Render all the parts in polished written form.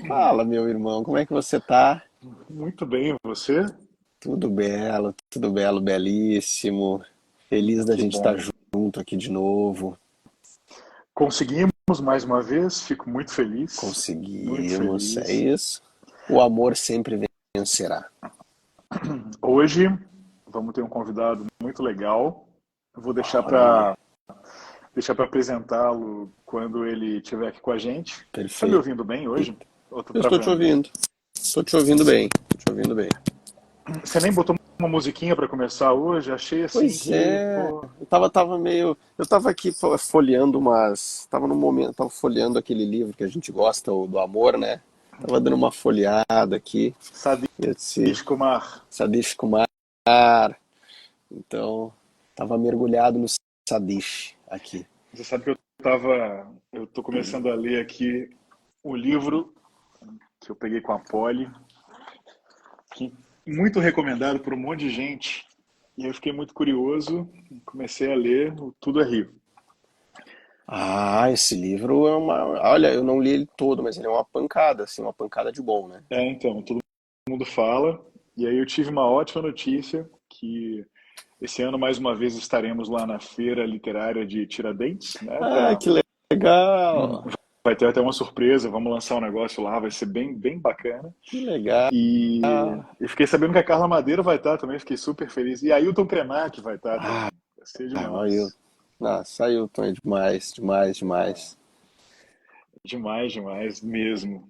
Fala, meu irmão, como é que você tá? Muito bem, e você? Tudo belo, belíssimo. Feliz da Que gente estar bom. junto aqui de novo. Conseguimos mais uma vez, fico muito feliz. Muito Conseguimos, é feliz. isso. O amor sempre vencerá. Hoje vamos ter um convidado muito legal. Eu vou Olha aí, deixar para apresentá-lo quando ele estiver aqui com a gente. Tá me perfeito. ouvindo bem hoje? Ou tô Eu estou te travando? ouvindo, estou te ouvindo bem, te ouvindo bem. Você nem botou uma musiquinha para começar hoje? Achei assim Pois que, é, pô, tava meio. Eu tava aqui folheando umas. Tava no momento, tava folheando aquele livro que a gente gosta, o do amor, né? Tava dando uma folheada aqui. E eu disse, Sadish Kumar. Sadish Kumar. Então, tava mergulhado no Sadish aqui. Você sabe que eu tô começando a ler aqui o livro que eu peguei com a Polly, que muito recomendado por um monte de gente. E eu fiquei muito curioso, comecei a ler o Tudo é Rio. Ah, esse livro é uma. Olha, eu não li ele todo, mas ele é uma pancada, assim, uma pancada de bom, né? Então, todo mundo fala. E aí eu tive uma ótima notícia que esse ano mais uma vez estaremos lá na Feira Literária de Tiradentes, né? Ah, que legal! Vai ter até uma surpresa, vamos lançar um negócio lá, vai ser bem bacana. Que legal! E fiquei sabendo que a Carla Madeira vai estar também, fiquei super feliz. E Ailton Krenak vai estar Ah, também. Vai ser Ailton. demais. Nossa, Ailton é demais, demais, demais. Demais, demais mesmo.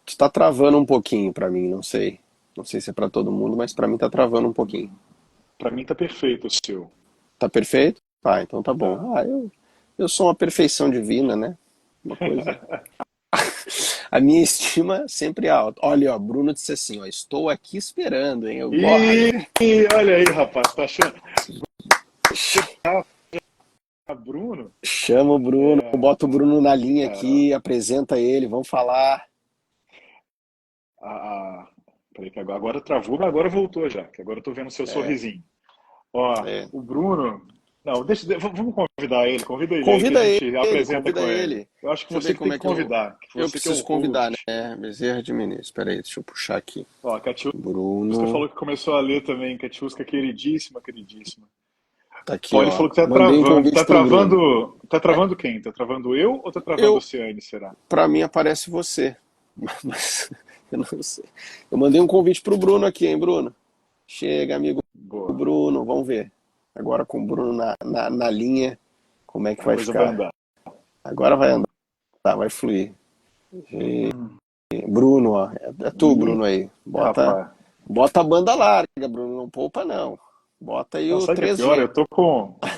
Tu tá travando um pouquinho pra mim, não sei. Não sei se é pra todo mundo, mas pra mim tá travando um pouquinho. Pra mim tá perfeito o seu. Tá perfeito? Tá, então tá Tá. bom. Eu sou uma perfeição divina, né? Uma coisa. A minha estima sempre é alta. Olha, ó, Bruno disse assim, ó, estou aqui esperando, hein? E olha aí, rapaz, tá achando? Ah, Bruno? Chama o Bruno, É, bota o Bruno na linha cara, aqui, apresenta ele, vamos falar. a, a- peraí que agora travou, mas agora voltou já, que agora eu tô vendo o seu É, sorrisinho. Ó, é. o Bruno. Não, vamos convidar ele, convida ele aí que a Convida gente ele, apresenta convida com ele. ele. Eu acho que Deixa eu ver você que tem como que é que eu. convidar, que Eu você que é o preciso convidar, host. né? Bezerra de Menezes. Espera aí, deixa eu puxar aqui. Ó, a Katiuska Bruno. falou que começou a ler também. Katiuska queridíssima, queridíssima. Tá aqui, Polly ó. falou que tá Mandei um travando. convite Tá pro Bruno. travando. Tá travando quem? Tá travando eu ou tá travando o Eu, Ciane, será? pra mim aparece você. Mas eu não sei. Eu mandei um convite pro Bruno aqui, hein, Bruno? Chega, amigo Boa. Bruno, vamos ver. Agora com o Bruno na linha, como é que A vai coisa vai ficar? andar. Agora vai andar, vai fluir. Bruno, ó, é tu, Ih, Bruno aí. Bota, rapaz. bota a banda larga, Bruno, não poupa não. Bota aí Não, o sabe o que é pior? 3G. Eu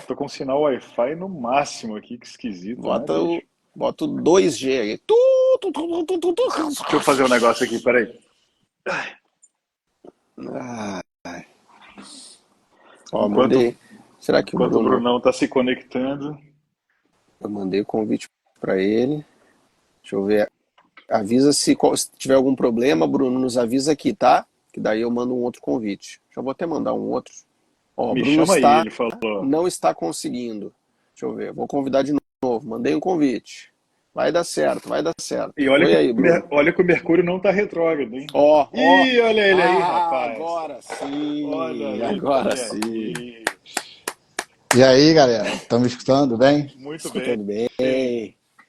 tô com sinal Wi-Fi no máximo aqui, que esquisito, né, Bota o, bicho? bota o 2G aí. Deixa eu fazer um negócio aqui, peraí. Ah, ó, Enquanto, mandei. Será que o enquanto o Bruno. Brunão tá se conectando. Eu mandei o convite pra ele. Deixa eu ver. Avisa se tiver algum problema, Bruno, nos avisa aqui, tá? Que daí eu mando um outro convite. Já vou até mandar um outro. Ó, Me Bruno chama aí, está, ele falou. não está conseguindo. Deixa eu ver, vou convidar de novo. Mandei um convite. Vai dar certo, vai dar certo. E olha Oi que, aí, Bruno. olha que o Mercúrio não tá retrógrado, hein? Ó, ó. Ih, olha ele aí, Ah, rapaz. agora Olha sim, agora ele sim. aí. E aí, galera, estão me escutando bem? Muito bem. Escutando bem.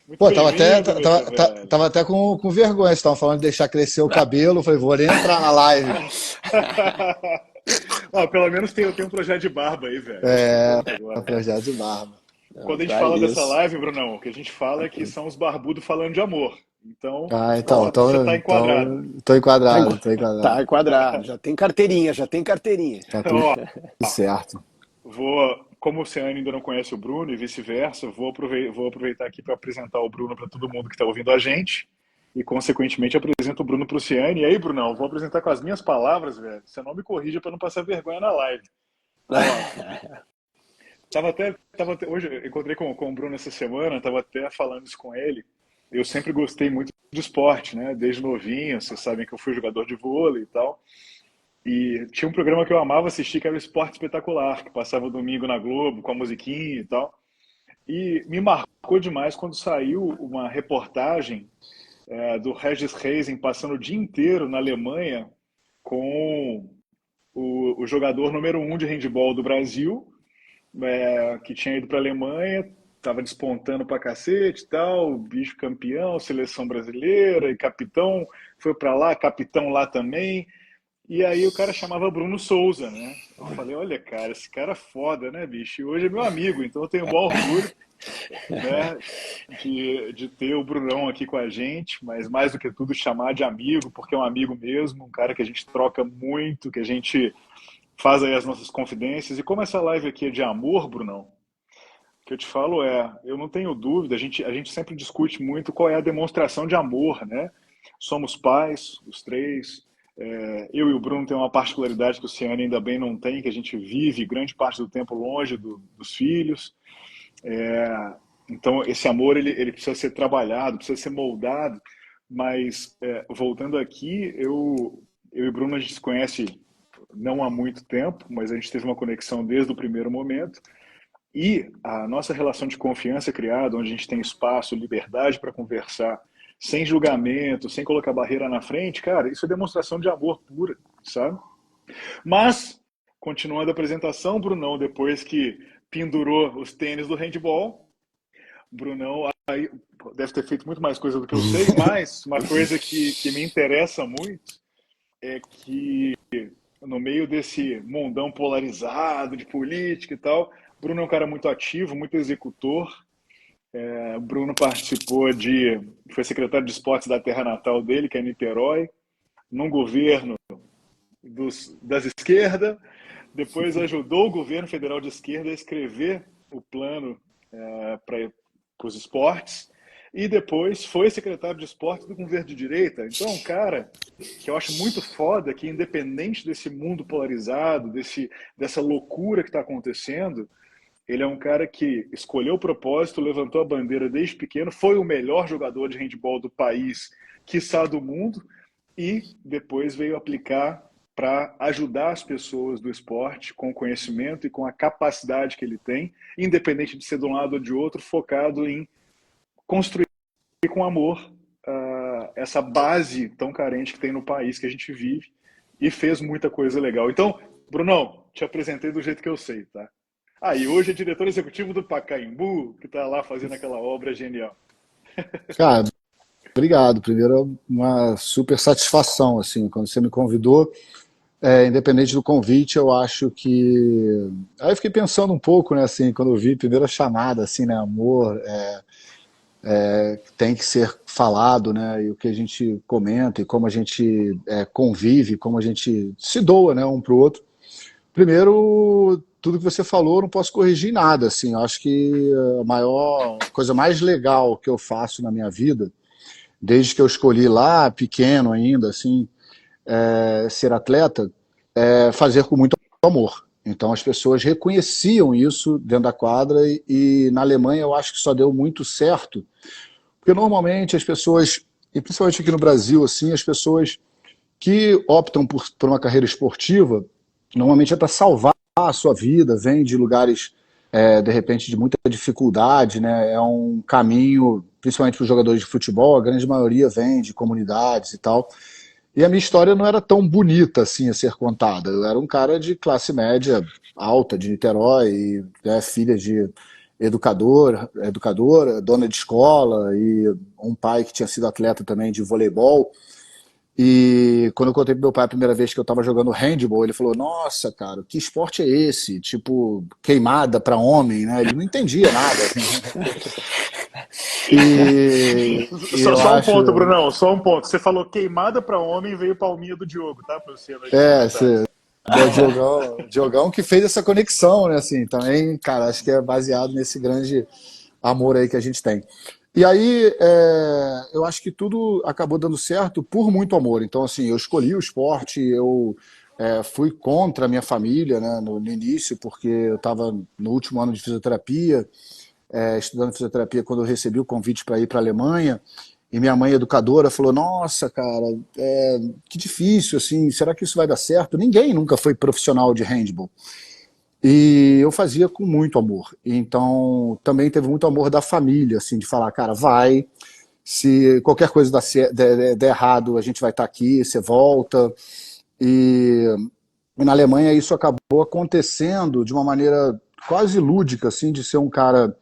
Muito Pô, tava até, bem-vindo, tava, meu tava, velho. tava até com vergonha, vocês estavam falando de deixar crescer o cabelo, eu falei, vou nem entrar na live. Ó, pelo menos tem um projeto de barba aí, velho. Isso que É, importa agora. projeto de barba. Não, Quando a gente pra fala dessa isso. live, Brunão, o que a gente fala é que são os barbudos falando de amor. Então, Ah, então, você então, tá enquadrado. então, tô Tá, enquadrado, tô enquadrado. tá enquadrado. Já tem carteirinha, já tem carteirinha. Tá tudo Ó, certo. como o Oceano ainda não conhece o Bruno e vice-versa, vou aproveitar aqui para apresentar o Bruno para todo mundo que está ouvindo a gente e, consequentemente, apresento o Bruno para o Oceano. E aí, Brunão, vou apresentar com as minhas palavras, velho. Você não me corrija para não passar vergonha na live. Ó, hoje eu encontrei com o Bruno essa semana, tava até falando isso com ele. Eu sempre gostei muito de esporte, né? Desde novinho, vocês sabem que eu fui jogador de vôlei e tal. E tinha um programa que eu amava assistir, que era o Esporte Espetacular, que passava domingo na Globo, com a musiquinha e tal. E me marcou demais quando saiu uma reportagem do Regis Reisen passando o dia inteiro na Alemanha com o jogador número 1 de handball do Brasil, que tinha ido para a Alemanha, estava despontando pra cacete e tal, bicho campeão, seleção brasileira, e capitão, foi para lá, capitão lá também. E aí o cara chamava Bruno Souza, né? Eu falei, olha, cara, esse cara é foda, né, bicho? E hoje é meu amigo, então eu tenho um bom orgulho, né, de ter o Brunão aqui com a gente, mas mais do que tudo chamar de amigo, porque é um amigo mesmo, um cara que a gente troca muito, que a gente faz aí as nossas confidências. E como essa live aqui é de amor, Brunão, o que eu te falo eu não tenho dúvida, a gente sempre discute muito qual é a demonstração de amor, né? Somos pais, os três. Eu e o Bruno tem uma particularidade que o Ciane ainda bem não tem, que a gente vive grande parte do tempo longe dos filhos. Então, esse amor ele precisa ser trabalhado, precisa ser moldado. Mas, voltando aqui, eu e o Bruno a gente se conhece não há muito tempo, mas a gente teve uma conexão desde o primeiro momento. E a nossa relação de confiança criada, onde a gente tem espaço, liberdade para conversar, sem julgamento, sem colocar barreira na frente, cara, isso é demonstração de amor pura, sabe? Mas, continuando a apresentação, Brunão, depois que pendurou os tênis do handball, Brunão aí deve ter feito muito mais coisa do que eu sei, mas uma coisa que me interessa muito é que no meio desse mundão polarizado de política e tal, Bruno é um cara muito ativo, muito executor. Bruno foi secretário de esportes da terra natal dele, que é Niterói, num governo das esquerdas, depois ajudou o governo federal de esquerda a escrever o plano para os esportes, e depois foi secretário de esportes do governo de direita. Então, um cara que eu acho muito foda, que independente desse mundo polarizado, dessa loucura que está acontecendo, ele é um cara que escolheu o propósito, levantou a bandeira desde pequeno, foi o melhor jogador de handball do país, quiçá do mundo, e depois veio aplicar para ajudar as pessoas do esporte com o conhecimento e com a capacidade que ele tem, independente de ser de um lado ou de outro, focado em construir com amor essa base tão carente que tem no país que a gente vive, e fez muita coisa legal. Então, Brunão, te apresentei do jeito que eu sei, tá? E hoje é diretor executivo do Pacaembu, que está lá fazendo aquela obra genial. Cara, obrigado. Primeiro, uma super satisfação, assim, quando você me convidou, independente do convite, eu acho que... Aí eu fiquei pensando um pouco, né, assim, quando eu vi a primeira chamada, assim, né, amor, tem que ser falado, né, e o que a gente comenta, e como a gente convive, como a gente se doa, né, um para o outro. Primeiro, tudo que você falou, eu não posso corrigir nada, assim, eu acho que a coisa mais legal que eu faço na minha vida, desde que eu escolhi lá, pequeno ainda, assim, ser atleta, fazer com muito amor. Então as pessoas reconheciam isso dentro da quadra e na Alemanha eu acho que só deu muito certo, porque normalmente as pessoas, e principalmente aqui no Brasil, assim, as pessoas que optam por uma carreira esportiva, normalmente é para salvar a sua vida, vem de lugares, de repente, de muita dificuldade, né? É um caminho, principalmente para os jogadores de futebol, a grande maioria vem de comunidades e tal. E a minha história não era tão bonita assim a ser contada. Eu era um cara de classe média alta, de Niterói, e, filha de educadora, dona de escola, e um pai que tinha sido atleta também de voleibol. E quando eu contei pro meu pai a primeira vez que eu tava jogando handball, ele falou, nossa, cara, que esporte é esse? Tipo, queimada para homem, né? Ele não entendia nada. E Só, eu só um ponto, acho... Brunão, só um ponto. Você falou queimada para homem, veio palminha do Diogo, tá? Para você nos É, comentários. Diogão que fez essa conexão, né? Assim, também, cara, acho que é baseado nesse grande amor aí que a gente tem. E aí, eu acho que tudo acabou dando certo por muito amor. Então, assim, eu escolhi o esporte, eu fui contra a minha família, né, no início, porque eu estava no último ano de fisioterapia, estudando fisioterapia quando eu recebi o convite para ir para a Alemanha, e minha mãe educadora falou, nossa, cara, que difícil, assim, será que isso vai dar certo? Ninguém nunca foi profissional de handball. E eu fazia com muito amor. Então, também teve muito amor da família, assim, de falar, cara, vai, Se qualquer coisa der errado, a gente vai estar aqui, você volta. E, e na Alemanha isso acabou acontecendo de uma maneira quase lúdica, assim, de ser um cara,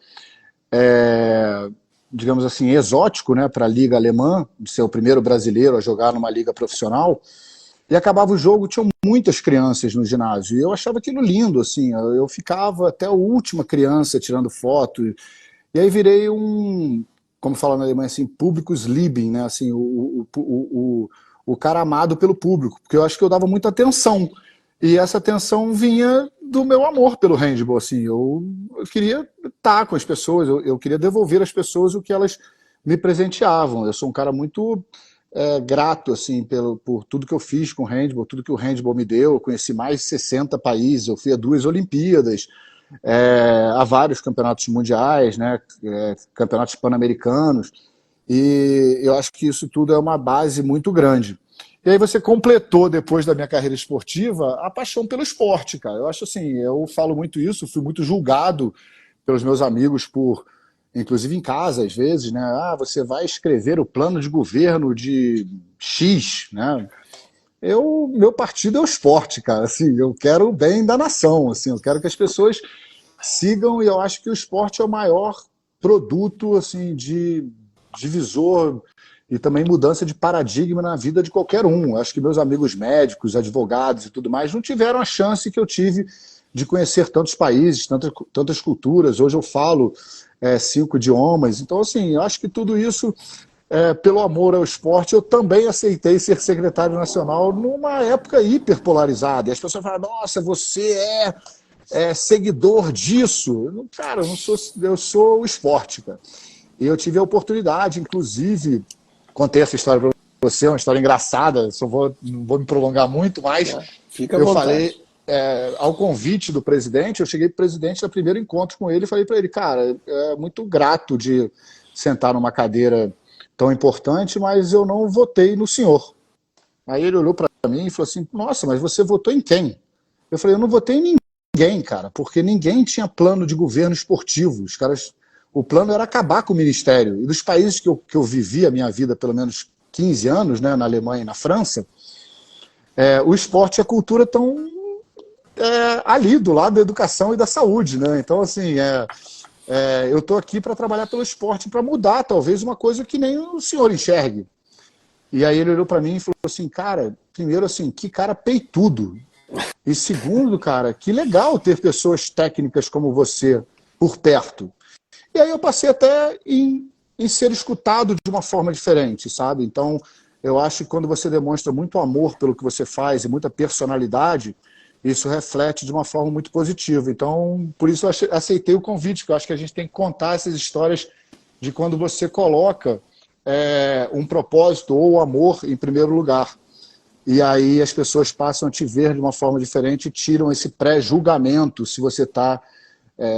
é, digamos assim, exótico, né, para a liga alemã, de ser o primeiro brasileiro a jogar numa liga profissional. E acabava o jogo, tinham muitas crianças no ginásio. E eu achava aquilo lindo, assim. Eu ficava até a última criança tirando foto. E aí virei um, como fala na Alemanha, assim, Publikumsliebling, né? Assim, o cara amado pelo público. Porque eu acho que eu dava muita atenção. E essa atenção vinha do meu amor pelo handball, assim. Eu queria estar com as pessoas, eu queria devolver às pessoas o que elas me presenteavam. Eu sou um cara muito grato assim por tudo que eu fiz com o handball, tudo que o handball me deu. Eu conheci mais de 60 países, eu fui a 2 Olimpíadas, a vários campeonatos mundiais, né, campeonatos pan-americanos, e eu acho que isso tudo é uma base muito grande. E aí você completou, depois da minha carreira esportiva, a paixão pelo esporte, cara. Eu acho assim, eu falo muito isso, fui muito julgado pelos meus amigos inclusive em casa, às vezes, né? Ah, você vai escrever o plano de governo de X, né? Meu partido é o esporte, cara. Assim, eu quero o bem da nação, assim, eu quero que as pessoas sigam, e eu acho que o esporte é o maior produto, assim, de divisor e também mudança de paradigma na vida de qualquer um. Eu acho que meus amigos médicos, advogados e tudo mais não tiveram a chance que eu tive de conhecer tantos países, tantas culturas. Hoje eu falo 5 idiomas. Então, assim, eu acho que tudo isso, pelo amor ao esporte, eu também aceitei ser secretário nacional numa época hiperpolarizada. E as pessoas falam, nossa, você é seguidor disso. Cara, eu sou o esporte, cara. E eu tive a oportunidade, inclusive, contei essa história para você, é uma história engraçada, não vou me prolongar muito, mas Fica à eu vontade. falei, ao convite do presidente, eu cheguei para o presidente no primeiro encontro com ele e falei para ele, cara, é muito grato de sentar numa cadeira tão importante, mas eu não votei no senhor. Aí ele olhou para mim e falou assim, nossa, mas você votou em quem? Eu falei, eu não votei em ninguém, cara, porque ninguém tinha plano de governo esportivo. Os caras, o plano era acabar com o ministério. E dos países que eu vivi a minha vida, pelo menos 15 anos, né, na Alemanha e na França, o esporte e a cultura estão ali, do lado da educação e da saúde, né? Então, assim, eu estou aqui para trabalhar pelo esporte, para mudar, talvez, uma coisa que nem o senhor enxergue. E aí ele olhou para mim e falou assim, cara, primeiro assim, que cara peitudo. E segundo, cara, que legal ter pessoas técnicas como você por perto. E aí eu passei até em ser escutado de uma forma diferente, sabe? Então, eu acho que quando você demonstra muito amor pelo que você faz e muita personalidade, isso reflete de uma forma muito positiva. Então, por isso eu aceitei o convite, porque eu acho que a gente tem que contar essas histórias de quando você coloca um propósito ou amor em primeiro lugar. E aí as pessoas passam a te ver de uma forma diferente e tiram esse pré-julgamento se você está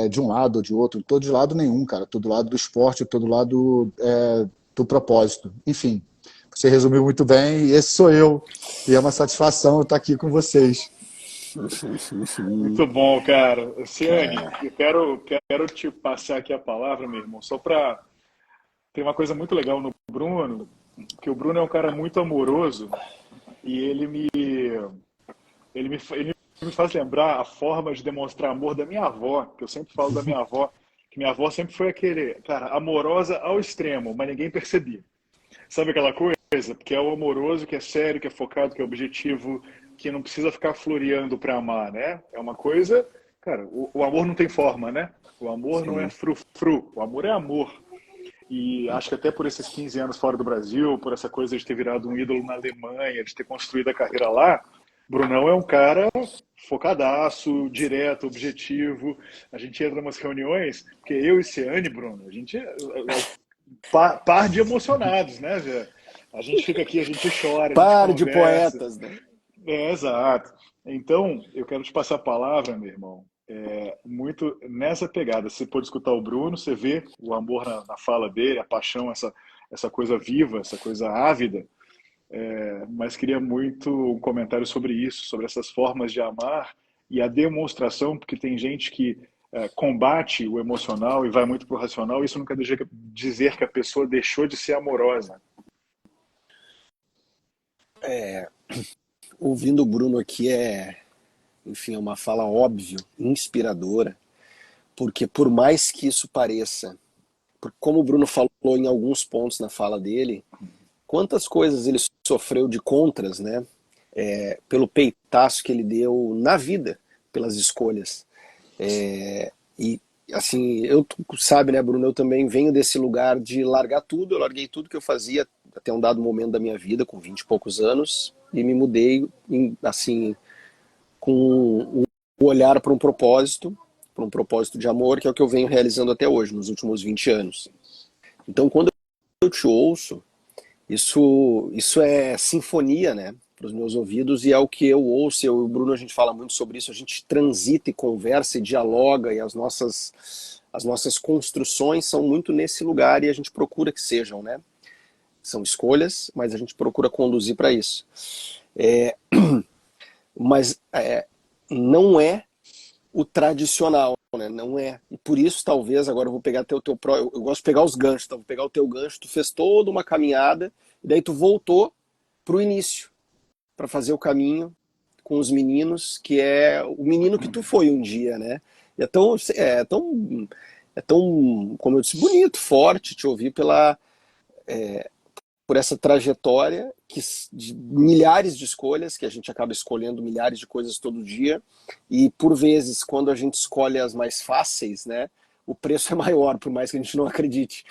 de um lado ou de outro. Não estou de lado nenhum, cara. Estou do lado do esporte, estou do lado do propósito. Enfim, você resumiu muito bem e esse sou eu. E é uma satisfação estar aqui com vocês. Muito bom, cara. Ciane, eu quero te passar aqui a palavra, meu irmão, só para. Tem uma coisa muito legal no Bruno, que o Bruno é um cara muito amoroso e ele me faz lembrar a forma de demonstrar amor da minha avó, que eu sempre falo da minha avó, que minha avó sempre foi aquele, cara, amorosa ao extremo, mas ninguém percebia. Sabe aquela coisa? Porque é o amoroso, que é sério, que é focado, que é objetivo, que não precisa ficar floreando para amar, né? É uma coisa, cara, o amor não tem forma, né? O amor não é Sim. frufru, o amor é amor. E acho que até por esses 15 anos fora do Brasil, por essa coisa de ter virado um ídolo na Alemanha, de ter construído a carreira lá, Brunão é um cara focadaço, direto, objetivo. A gente entra em umas reuniões, porque eu e Ciane, Bruno, a gente é o par de emocionados, né, Zé? A gente fica aqui, a gente chora, a gente Par de conversa. poetas, né? Exato. Então, eu quero te passar a palavra, meu irmão, muito nessa pegada. Você pode escutar o Bruno, você vê o amor na fala dele, a paixão, essa coisa viva, essa coisa ávida. Mas queria muito um comentário sobre isso, sobre essas formas de amar e a demonstração, porque tem gente que combate o emocional e vai muito para o racional, isso não quer dizer que a pessoa deixou de ser amorosa. Ouvindo o Bruno aqui enfim, é uma fala óbvio, inspiradora, porque por mais que isso pareça, como o Bruno falou em alguns pontos na fala dele, quantas coisas ele sofreu de contras, né? Pelo peitaço que ele deu na vida, pelas escolhas. E assim, sabe, né, Bruno, eu também venho desse lugar de largar tudo, eu larguei tudo que eu fazia até um dado momento da minha vida, com 20 e poucos anos, e me mudei, assim, com o olhar para um propósito de amor, que é o que eu venho realizando até hoje, nos últimos 20 anos. Então, quando eu te ouço, isso é sinfonia, né, para os meus ouvidos, e é o que eu ouço. Eu e o Bruno, a gente fala muito sobre isso, a gente transita e conversa e dialoga, e as nossas construções são muito nesse lugar, e a gente procura que sejam, né? São escolhas, mas a gente procura conduzir para isso. Mas não é o tradicional, né? Não é. E por isso, talvez, agora eu vou pegar eu gosto de pegar os ganchos, então vou pegar o teu gancho, tu fez toda uma caminhada, e daí tu voltou pro início, para fazer o caminho com os meninos, que é o menino que tu foi um dia, né? E é tão, como eu disse, bonito, forte te ouvir por essa trajetória de milhares de escolhas, que a gente acaba escolhendo milhares de coisas todo dia, e por vezes, quando a gente escolhe as mais fáceis, né, o preço é maior, por mais que a gente não acredite.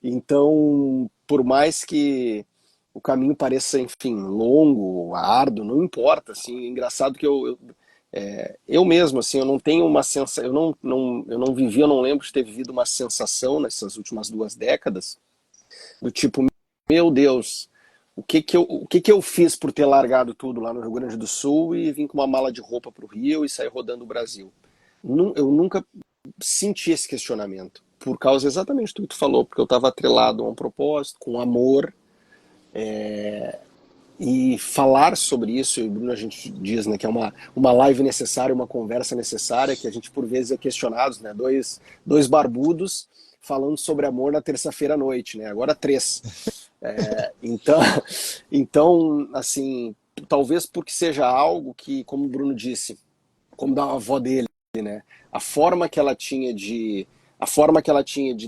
Então, por mais que o caminho pareça, enfim, longo, árduo, não importa, assim, é engraçado que eu mesmo, assim, eu não tenho uma sensação, eu não vivi, eu não lembro de ter vivido uma sensação nessas últimas 2 décadas, do tipo, meu Deus, o que eu fiz por ter largado tudo lá no Rio Grande do Sul e vim com uma mala de roupa para o Rio e sair rodando o Brasil? Eu nunca senti esse questionamento, por causa exatamente do que tu falou, porque eu estava atrelado a um propósito, com amor, e falar sobre isso, e Bruno, a gente diz, né, que é uma live necessária, uma conversa necessária, que a gente por vezes é questionado, né, dois barbudos falando sobre amor na terça-feira à noite, né, agora 3. Então, então, assim, talvez porque seja algo que, como o Bruno disse, como da avó dele, né, a forma que ela tinha de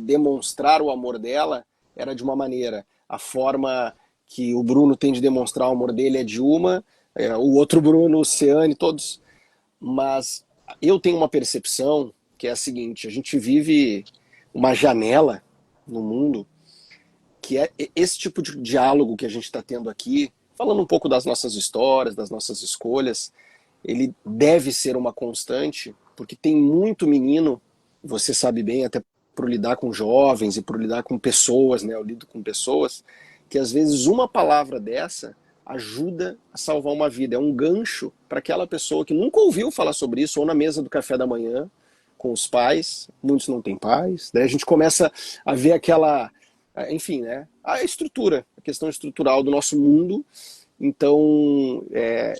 demonstrar o amor dela era de uma maneira, a forma que o Bruno tem de demonstrar o amor dele é de uma, o outro Bruno, o Oceane, todos. Mas eu tenho uma percepção que é a seguinte: a gente vive uma janela no mundo, que é esse tipo de diálogo que a gente está tendo aqui, falando um pouco das nossas histórias, das nossas escolhas. Ele deve ser uma constante, porque tem muito menino, você sabe bem, até por lidar com jovens e por lidar com pessoas, né? Eu lido com pessoas, que às vezes uma palavra dessa ajuda a salvar uma vida. É um gancho para aquela pessoa que nunca ouviu falar sobre isso, ou na mesa do café da manhã, com os pais, muitos não têm pais, daí a gente começa a ver enfim, né? A estrutura, a questão estrutural do nosso mundo. Então,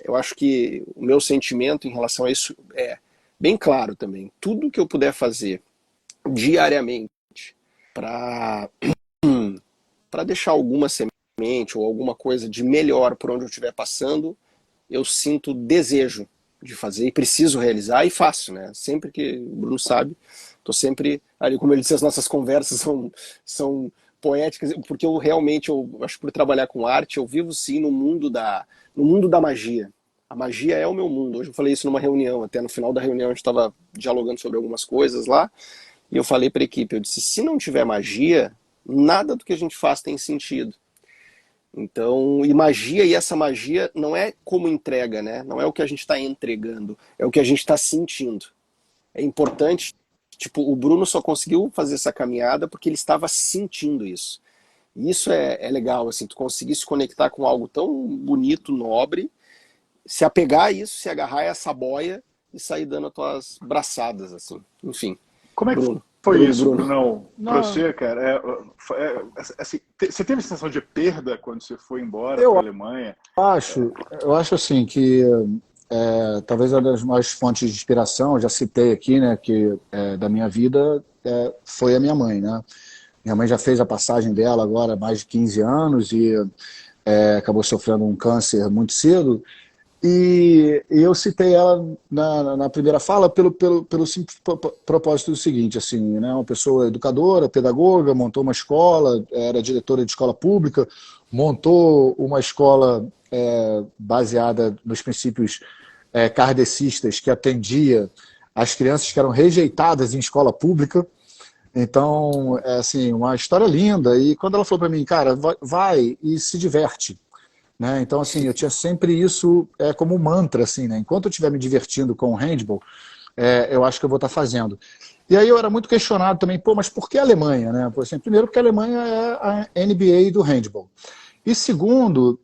eu acho que o meu sentimento em relação a isso é bem claro também. Tudo que eu puder fazer diariamente para deixar alguma semente ou alguma coisa de melhor por onde eu estiver passando, eu sinto desejo de fazer e preciso realizar e faço, né? Sempre que o Bruno sabe, estou sempre ali, como ele disse, as nossas conversas são poéticas, porque eu realmente, eu acho que por trabalhar com arte, eu vivo sim no mundo da magia. A magia é o meu mundo. Hoje eu falei isso numa reunião, até no final da reunião a gente estava dialogando sobre algumas coisas lá, e eu falei para a equipe, eu disse, se não tiver magia, nada do que a gente faz tem sentido. Então, e essa magia não é como entrega, né? Não é o que a gente está entregando, é o que a gente está sentindo. É importante, tipo, o Bruno só conseguiu fazer essa caminhada porque ele estava sentindo isso. E isso é legal, assim, tu conseguir se conectar com algo tão bonito, nobre, se apegar a isso, se agarrar a essa boia e sair dando as tuas braçadas, assim. Enfim, Como é que Bruno, foi Bruno, isso, Bruno. Brunão, para Não, você, cara? Assim, você teve a sensação de perda quando você foi embora para eu a Alemanha? eu acho assim que talvez uma das maiores fontes de inspiração, eu já citei aqui, né, que da minha vida foi a minha mãe, né? Minha mãe já fez a passagem dela agora há mais de 15 anos e acabou sofrendo um câncer muito cedo. E eu citei ela na primeira fala pelo simples propósito do seguinte, assim, né, uma pessoa educadora, pedagoga, montou uma escola, era diretora de escola pública, montou uma escola baseada nos princípios kardecistas que atendia as crianças que eram rejeitadas em escola pública. Então, é assim, uma história linda. E quando ela falou para mim, cara, vai e se diverte, né? Então, assim, eu tinha sempre isso como um mantra, assim, né? Enquanto eu estiver me divertindo com o handball, eu acho que eu vou estar fazendo. E aí eu era muito questionado também, pô, mas por que a Alemanha, né? Por assim, primeiro, porque a Alemanha é a NBA do handball. E segundo,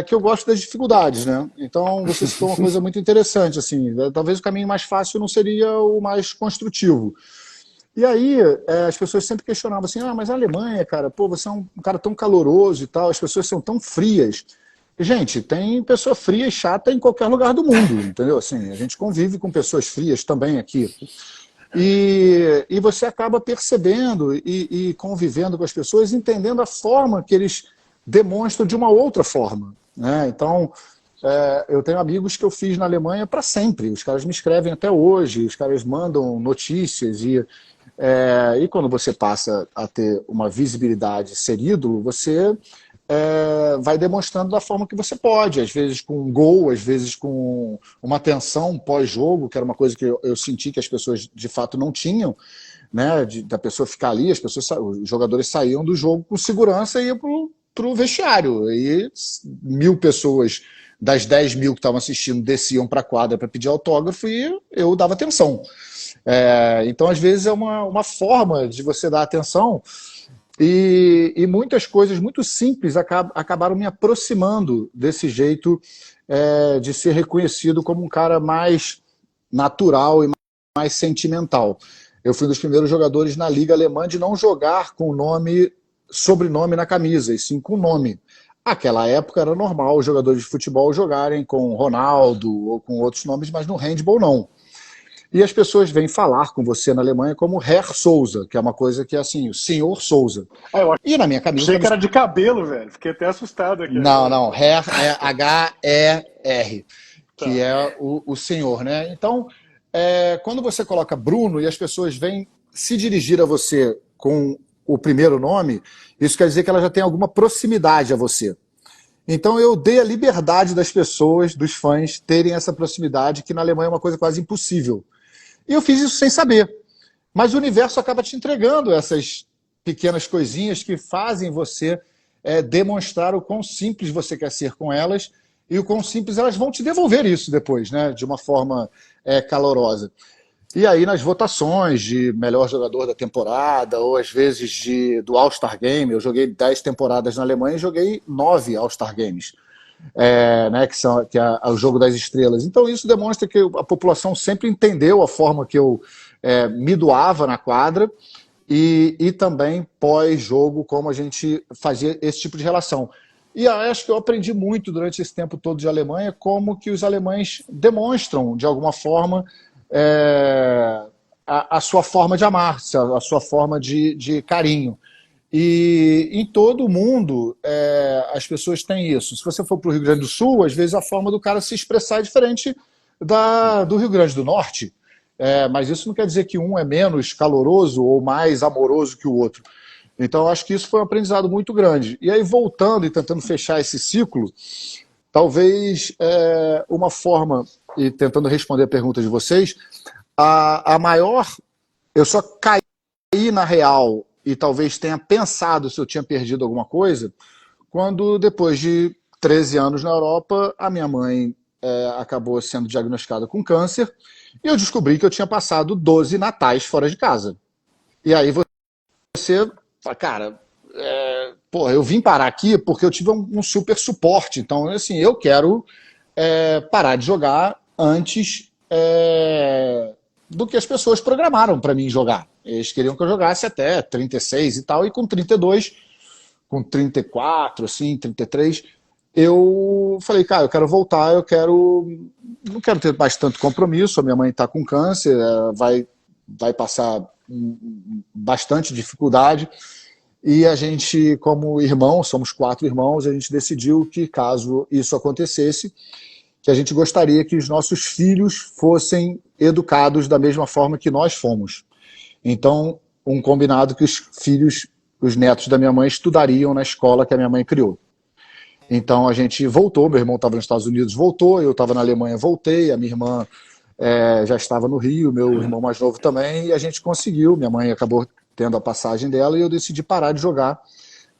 que eu gosto das dificuldades, né? Então, você citou uma coisa muito interessante, assim, talvez o caminho mais fácil não seria o mais construtivo. E aí, as pessoas sempre questionavam assim, mas a Alemanha, cara, pô, você é um cara tão caloroso e tal, as pessoas são tão frias. Gente, tem pessoa fria e chata em qualquer lugar do mundo, entendeu? Assim, a gente convive com pessoas frias também aqui. E você acaba percebendo e convivendo com as pessoas, entendendo a forma que eles demonstram de uma outra forma, né? Então, eu tenho amigos que eu fiz na Alemanha para sempre. Os caras me escrevem até hoje, os caras mandam notícias e quando você passa a ter uma visibilidade, ser ídolo, você vai demonstrando da forma que você pode, às vezes com um gol, às vezes com uma tensão pós-jogo, que era uma coisa que eu senti que as pessoas de fato não tinham, né, da pessoa ficar ali, os jogadores saíam do jogo com segurança e iam para o vestiário, e 1.000 pessoas das 10.000 que estavam assistindo desciam para a quadra para pedir autógrafo e eu dava atenção. Então, às vezes, é uma forma de você dar atenção e muitas coisas muito simples acabaram me aproximando desse jeito de ser reconhecido como um cara mais natural e mais sentimental. Eu fui um dos primeiros jogadores na Liga Alemã de não jogar com sobrenome na camisa, e sim com nome. Naquela época era normal os jogadores de futebol jogarem com Ronaldo ou com outros nomes, mas no handball não. E as pessoas vêm falar com você na Alemanha como Herr Souza, que é uma coisa que é assim, o senhor Souza. Eu E na minha camisa... achei que era de cabelo, velho. Fiquei até assustado aqui Não, agora. não, Herr é H-E-R, que Tá. é o senhor, né? Então, quando você coloca Bruno e as pessoas vêm se dirigir a você com o primeiro nome, isso quer dizer que ela já tem alguma proximidade a você. Então eu dei a liberdade das pessoas, dos fãs, terem essa proximidade, que na Alemanha é uma coisa quase impossível. E eu fiz isso sem saber. Mas o universo acaba te entregando essas pequenas coisinhas que fazem você demonstrar o quão simples você quer ser com elas e o quão simples elas vão te devolver isso depois, né, de uma forma calorosa. E aí nas votações de melhor jogador da temporada, ou às vezes do All-Star Game, eu joguei 10 temporadas na Alemanha e joguei 9 All-Star Games, né, que é o jogo das estrelas. Então isso demonstra que a população sempre entendeu a forma que eu me doava na quadra e também pós-jogo, como a gente fazia esse tipo de relação. E acho que eu aprendi muito durante esse tempo todo de Alemanha, como que os alemães demonstram, de alguma forma, a sua forma de amar, a sua forma de carinho. E em todo o mundo as pessoas têm isso. Se você for para o Rio Grande do Sul, às vezes a forma do cara se expressar é diferente do Rio Grande do Norte. Mas isso não quer dizer que um é menos caloroso ou mais amoroso que o outro. Então, eu acho que isso foi um aprendizado muito grande. E aí, voltando e tentando fechar esse ciclo, talvez uma forma, e tentando responder a pergunta de vocês, a maior... Eu só caí na real e talvez tenha pensado se eu tinha perdido alguma coisa, quando depois de 13 anos na Europa, a minha mãe acabou sendo diagnosticada com câncer e eu descobri que eu tinha passado 12 natais fora de casa. E aí você fala, cara, porra, eu vim parar aqui porque eu tive um super suporte. Então, assim, eu quero parar de jogar antes do que as pessoas programaram para mim jogar. Eles queriam que eu jogasse até 36 e tal, e com 32, com 34, assim, 33, eu falei, cara, eu quero voltar, eu quero não quero ter mais tanto compromisso, a minha mãe está com câncer, vai passar bastante dificuldade, e a gente, como irmão, somos 4 irmãos, a gente decidiu que caso isso acontecesse, que a gente gostaria que os nossos filhos fossem educados da mesma forma que nós fomos. Então, um combinado que os netos da minha mãe estudariam na escola que a minha mãe criou. Então a gente voltou, meu irmão estava nos Estados Unidos, voltou, eu estava na Alemanha, voltei, a minha irmã já estava no Rio, meu irmão mais novo também, e a gente conseguiu, minha mãe acabou tendo a passagem dela e eu decidi parar de jogar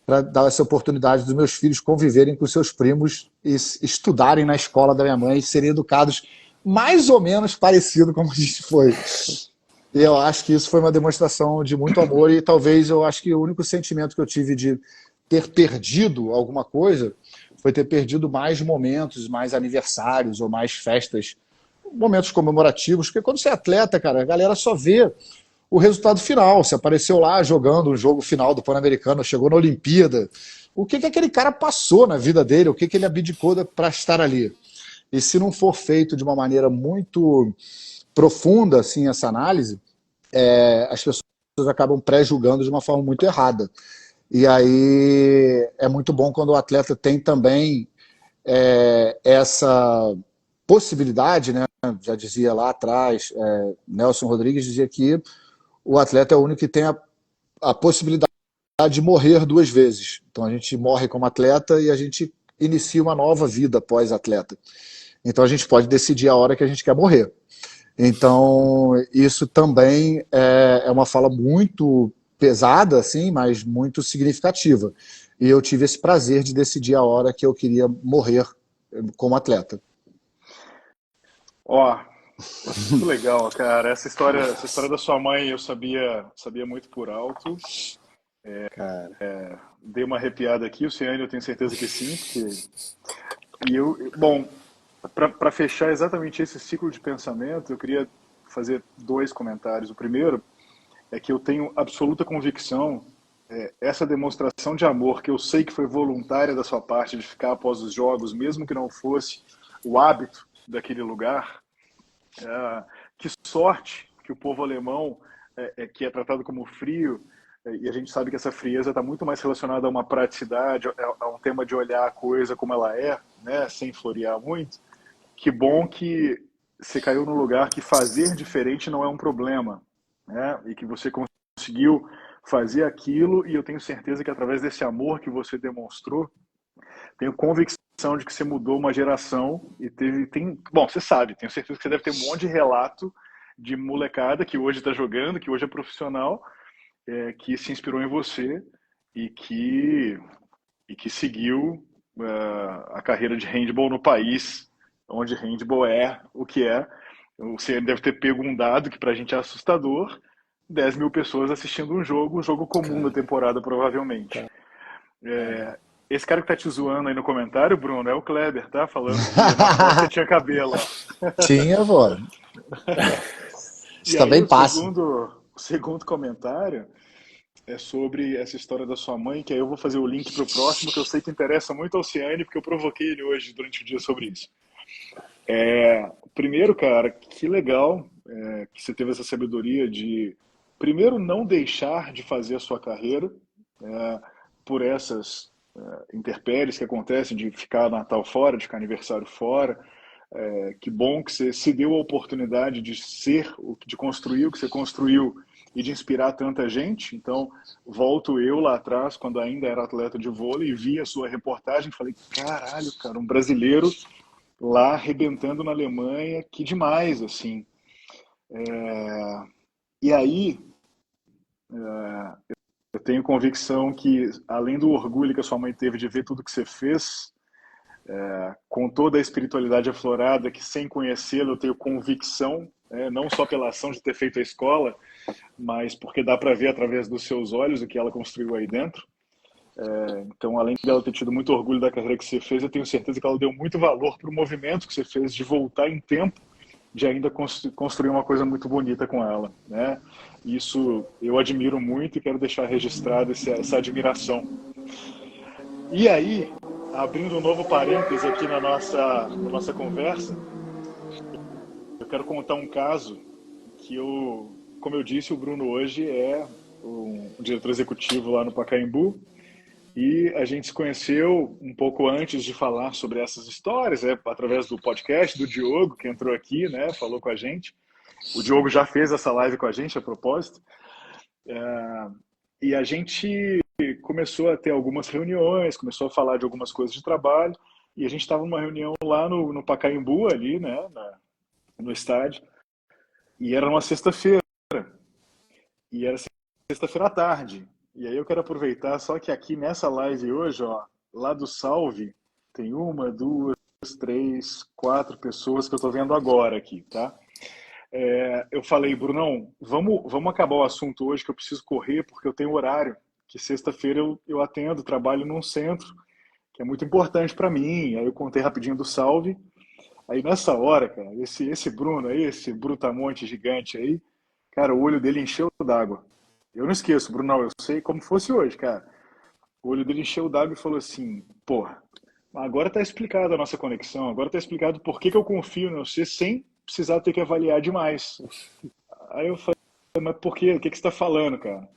para dar essa oportunidade dos meus filhos conviverem com seus primos e estudarem na escola da minha mãe e serem educados mais ou menos parecido como a gente foi. E eu acho que isso foi uma demonstração de muito amor e talvez eu acho que o único sentimento que eu tive de ter perdido alguma coisa foi ter perdido mais momentos, mais aniversários ou mais festas, momentos comemorativos, porque quando você é atleta, cara, a galera só vê o resultado final. Você apareceu lá jogando o jogo final do Pan-Americano, chegou na Olimpíada. O que aquele cara passou na vida dele, o que ele abdicou para estar ali. E se não for feito de uma maneira muito profunda, assim, essa análise, as pessoas acabam pré-julgando de uma forma muito errada. E aí é muito bom quando o atleta tem também essa possibilidade, né? Já dizia lá atrás, Nelson Rodrigues dizia que o atleta é o único que tem a possibilidade de morrer 2 vezes. Então a gente morre como atleta e a gente inicia uma nova vida pós-atleta. Então a gente pode decidir a hora que a gente quer morrer. Então isso também é uma fala muito pesada, assim, mas muito significativa. E eu tive esse prazer de decidir a hora que eu queria morrer como atleta. Ó, muito legal, cara. Essa história da sua mãe eu sabia muito por alto. Cara, Dei uma arrepiada aqui, o Ciane eu tenho certeza que sim, bom, para fechar exatamente esse ciclo de pensamento, eu queria fazer 2 comentários. O primeiro é que eu tenho absoluta convicção, essa demonstração de amor, que eu sei que foi voluntária da sua parte, de ficar após os jogos, mesmo que não fosse o hábito daquele lugar, que sorte que o povo alemão, que é tratado como frio, e a gente sabe que essa frieza está muito mais relacionada a uma praticidade, a um tema de olhar a coisa como ela é, né, sem florear muito. Que bom que você caiu no lugar que fazer diferente não é um problema, né? E que você conseguiu fazer aquilo, e eu tenho certeza que através desse amor que você demonstrou, tenho convicção de que você mudou uma geração e bom, você sabe, tenho certeza que você deve ter um monte de relato de molecada que hoje está jogando, que hoje é profissional, que se inspirou em você e que seguiu a carreira de handball no país, onde handball é o que é. Você deve ter pego um dado que pra gente é assustador: 10 mil pessoas assistindo um jogo comum da temporada, provavelmente. Esse cara que tá te zoando aí no comentário, Bruno, é o Kleber, tá? Falando que na foto você tinha cabelo, ó. Tinha, pô. Isso E aí também o passa. segundo comentário é sobre essa história da sua mãe, que aí eu vou fazer o link pro próximo, que eu sei que interessa muito ao Ciane, porque eu provoquei ele hoje durante o dia sobre isso. Primeiro, cara, que legal que você teve essa sabedoria de, primeiro, não deixar de fazer a sua carreira por essas intempéries que acontecem, de ficar Natal fora, de ficar aniversário fora. Que bom que você se deu a oportunidade de de construir o que você construiu e de inspirar tanta gente. Então, volto eu lá atrás, quando ainda era atleta de vôlei, e vi a sua reportagem e falei: caralho, cara, um brasileiro lá arrebentando na Alemanha, que demais, assim. E aí, eu tenho convicção que, além do orgulho que a sua mãe teve de ver tudo que você fez, com toda a espiritualidade aflorada, que sem conhecê-lo eu tenho convicção, não só pela ação de ter feito a escola, mas porque dá para ver através dos seus olhos o que ela construiu aí dentro. Então, além dela ter tido muito orgulho da carreira que você fez, eu tenho certeza que ela deu muito valor para o movimento que você fez de voltar em tempo, de ainda construir uma coisa muito bonita com ela, né? Isso eu admiro muito e quero deixar registrado essa admiração. E aí, abrindo um novo parêntese aqui na nossa conversa, quero contar um caso que como eu disse, o Bruno hoje é um diretor executivo lá no Pacaembu. E a gente se conheceu um pouco antes de falar sobre essas histórias, através do podcast do Diogo, que entrou aqui, né, falou com a gente. O Diogo já fez essa live com a gente, a propósito. E a gente começou a ter algumas reuniões, começou a falar de algumas coisas de trabalho. E a gente estava numa reunião lá no Pacaembu, ali, né, no estádio. E era uma sexta-feira. E era sexta-feira à tarde. E aí eu quero aproveitar, só que aqui nessa live hoje, ó, lá do Salve, tem uma, duas, três, quatro pessoas que eu tô vendo agora aqui, tá? Eu falei, Brunão, vamos acabar o assunto hoje, que eu preciso correr, porque eu tenho horário, que sexta-feira eu atendo, trabalho num centro, que é muito importante para mim. Aí eu contei rapidinho do Salve. Aí nessa hora, cara, esse Bruno aí, esse brutamonte gigante aí, cara, o olho dele encheu d'água. Eu não esqueço, Brunão, eu sei como fosse hoje, cara. O olho dele encheu d'água e falou assim, porra, agora tá explicado a nossa conexão, agora tá explicado por que eu confio em você sem precisar ter que avaliar demais. Aí eu falei, mas por quê? O que você tá falando, cara?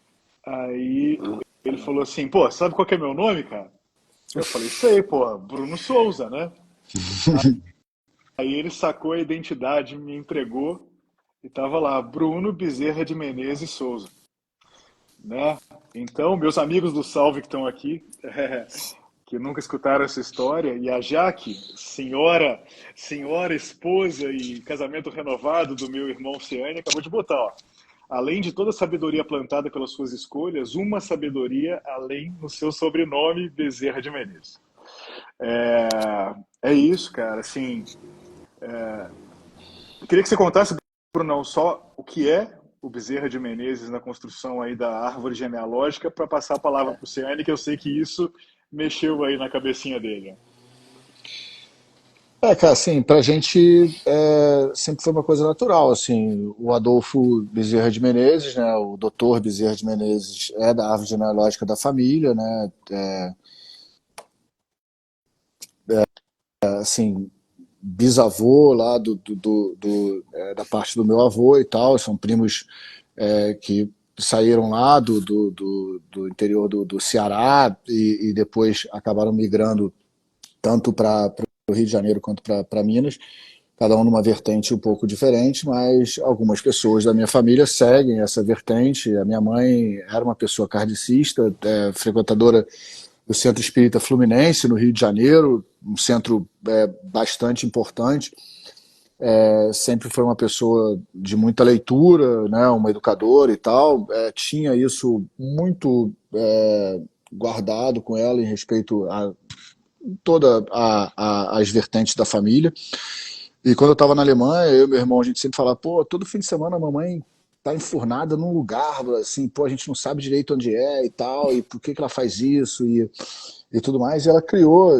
Aí ele falou assim, pô, sabe qual que é meu nome, cara? Eu falei, sei, pô, Bruno Souza, né? Aí ele sacou a identidade, me entregou e tava lá, Bruno Bezerra de Menezes Souza, né? Então, meus amigos do Salve que estão aqui, que nunca escutaram essa história, e a Jaque, senhora esposa e casamento renovado do meu irmão Ciane, acabou de botar, ó. Além de toda a sabedoria plantada pelas suas escolhas, uma sabedoria além no seu sobrenome, Bezerra de Menezes. É isso, cara. Assim, eu queria que você contasse, Bruno, só o que é o Bezerra de Menezes na construção aí da árvore genealógica, para passar a palavra para o Ciane, que eu sei que isso mexeu aí na cabecinha dele. Cara, assim, pra gente sempre foi uma coisa natural, assim, o Adolfo Bezerra de Menezes, né, o doutor Bezerra de Menezes é da árvore genealógica da família, né, assim, bisavô lá da parte do meu avô e tal, são primos que saíram lá do interior do Ceará e depois acabaram migrando tanto para o Rio de Janeiro quanto para Minas, cada um numa vertente um pouco diferente, mas algumas pessoas da minha família seguem essa vertente. A minha mãe era uma pessoa kardecista, frequentadora do Centro Espírita Fluminense, no Rio de Janeiro, um centro bastante importante. Sempre foi uma pessoa de muita leitura, né, uma educadora e tal. Tinha isso muito guardado com ela em respeito a todas as vertentes da família. E quando eu estava na Alemanha, eu e meu irmão, a gente sempre falava, pô, todo fim de semana a mamãe tá enfurnada num lugar, assim, pô, a gente não sabe direito onde é e tal, e por que ela faz isso e tudo mais. E ela criou,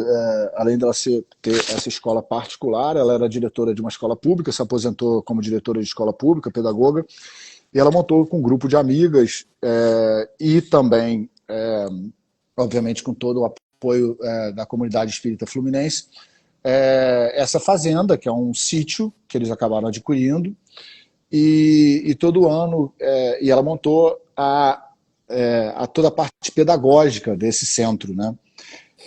além dela ter essa escola particular, ela era diretora de uma escola pública, se aposentou como diretora de escola pública, pedagoga, e ela montou com um grupo de amigas e também, obviamente, com todo o apoio da comunidade espírita fluminense, essa fazenda, que é um sítio que eles acabaram adquirindo, e todo ano, e ela montou toda a parte pedagógica desse centro, né?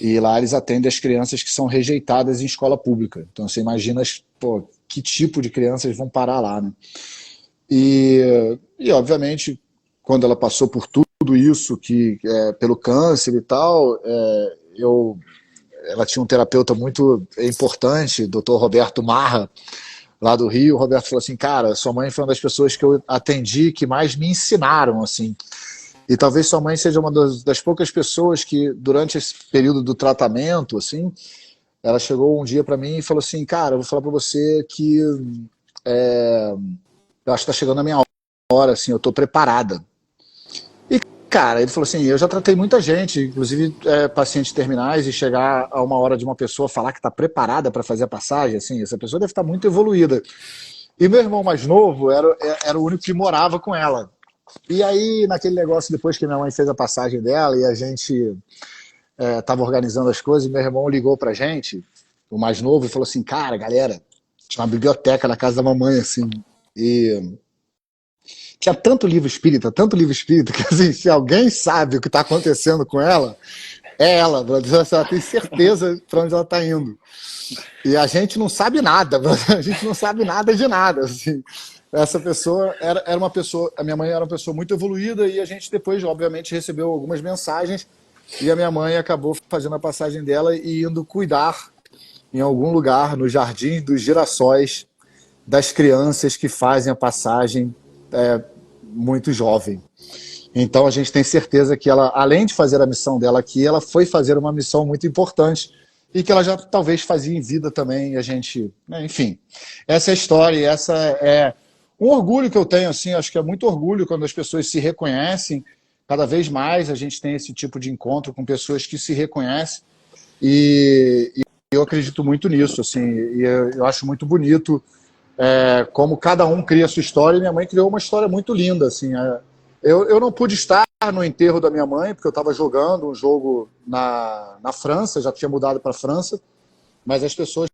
E lá eles atendem as crianças que são rejeitadas em escola pública. Então você imagina, pô, que tipo de crianças vão parar lá, né? E obviamente, quando ela passou por tudo isso, pelo câncer e tal, ela tinha um terapeuta muito importante, Dr. Roberto Marra, lá do Rio. O Roberto falou assim, cara, sua mãe foi uma das pessoas que eu atendi que mais me ensinaram, assim. E talvez sua mãe seja uma das poucas pessoas que, durante esse período do tratamento, assim, ela chegou um dia para mim e falou assim, cara, eu vou falar para você que eu acho que tá chegando a minha hora, assim, eu tô preparada. E, cara, ele falou assim, eu já tratei muita gente, inclusive pacientes terminais, e chegar a uma hora de uma pessoa falar que tá preparada para fazer a passagem, assim, essa pessoa deve estar muito evoluída. E meu irmão mais novo era o único que morava com ela. E aí, naquele negócio, depois que minha mãe fez a passagem dela e a gente estava organizando as coisas, meu irmão ligou pra gente, o mais novo, e falou assim, cara, galera, Tinha uma biblioteca na casa da mamãe, assim. E tinha tanto livro espírita, que assim, se alguém sabe o que está acontecendo com ela, é ela, brother. Ela tem certeza para onde ela está indo. E a gente não sabe nada, brother. A gente não sabe nada de nada. Assim. Essa pessoa era uma pessoa, a minha mãe era uma pessoa muito evoluída e a gente depois, obviamente, recebeu algumas mensagens e a minha mãe acabou fazendo a passagem dela e indo cuidar em algum lugar no Jardim dos Girassóis das crianças que fazem a passagem muito jovem. Então a gente tem certeza que ela, além de fazer a missão dela aqui, ela foi fazer uma missão muito importante e que ela já talvez fazia em vida também. E a gente, né, enfim, essa é a história, e essa é um orgulho que eu tenho, assim, acho que é muito orgulho quando as pessoas se reconhecem. Cada vez mais a gente tem esse tipo de encontro com pessoas que se reconhecem e eu acredito muito nisso, assim, e eu acho muito bonito como cada um cria a sua história, e minha mãe criou uma história muito linda, assim. Eu não pude estar no enterro da minha mãe, porque eu estava jogando um jogo na França, já tinha mudado para a França, mas as pessoas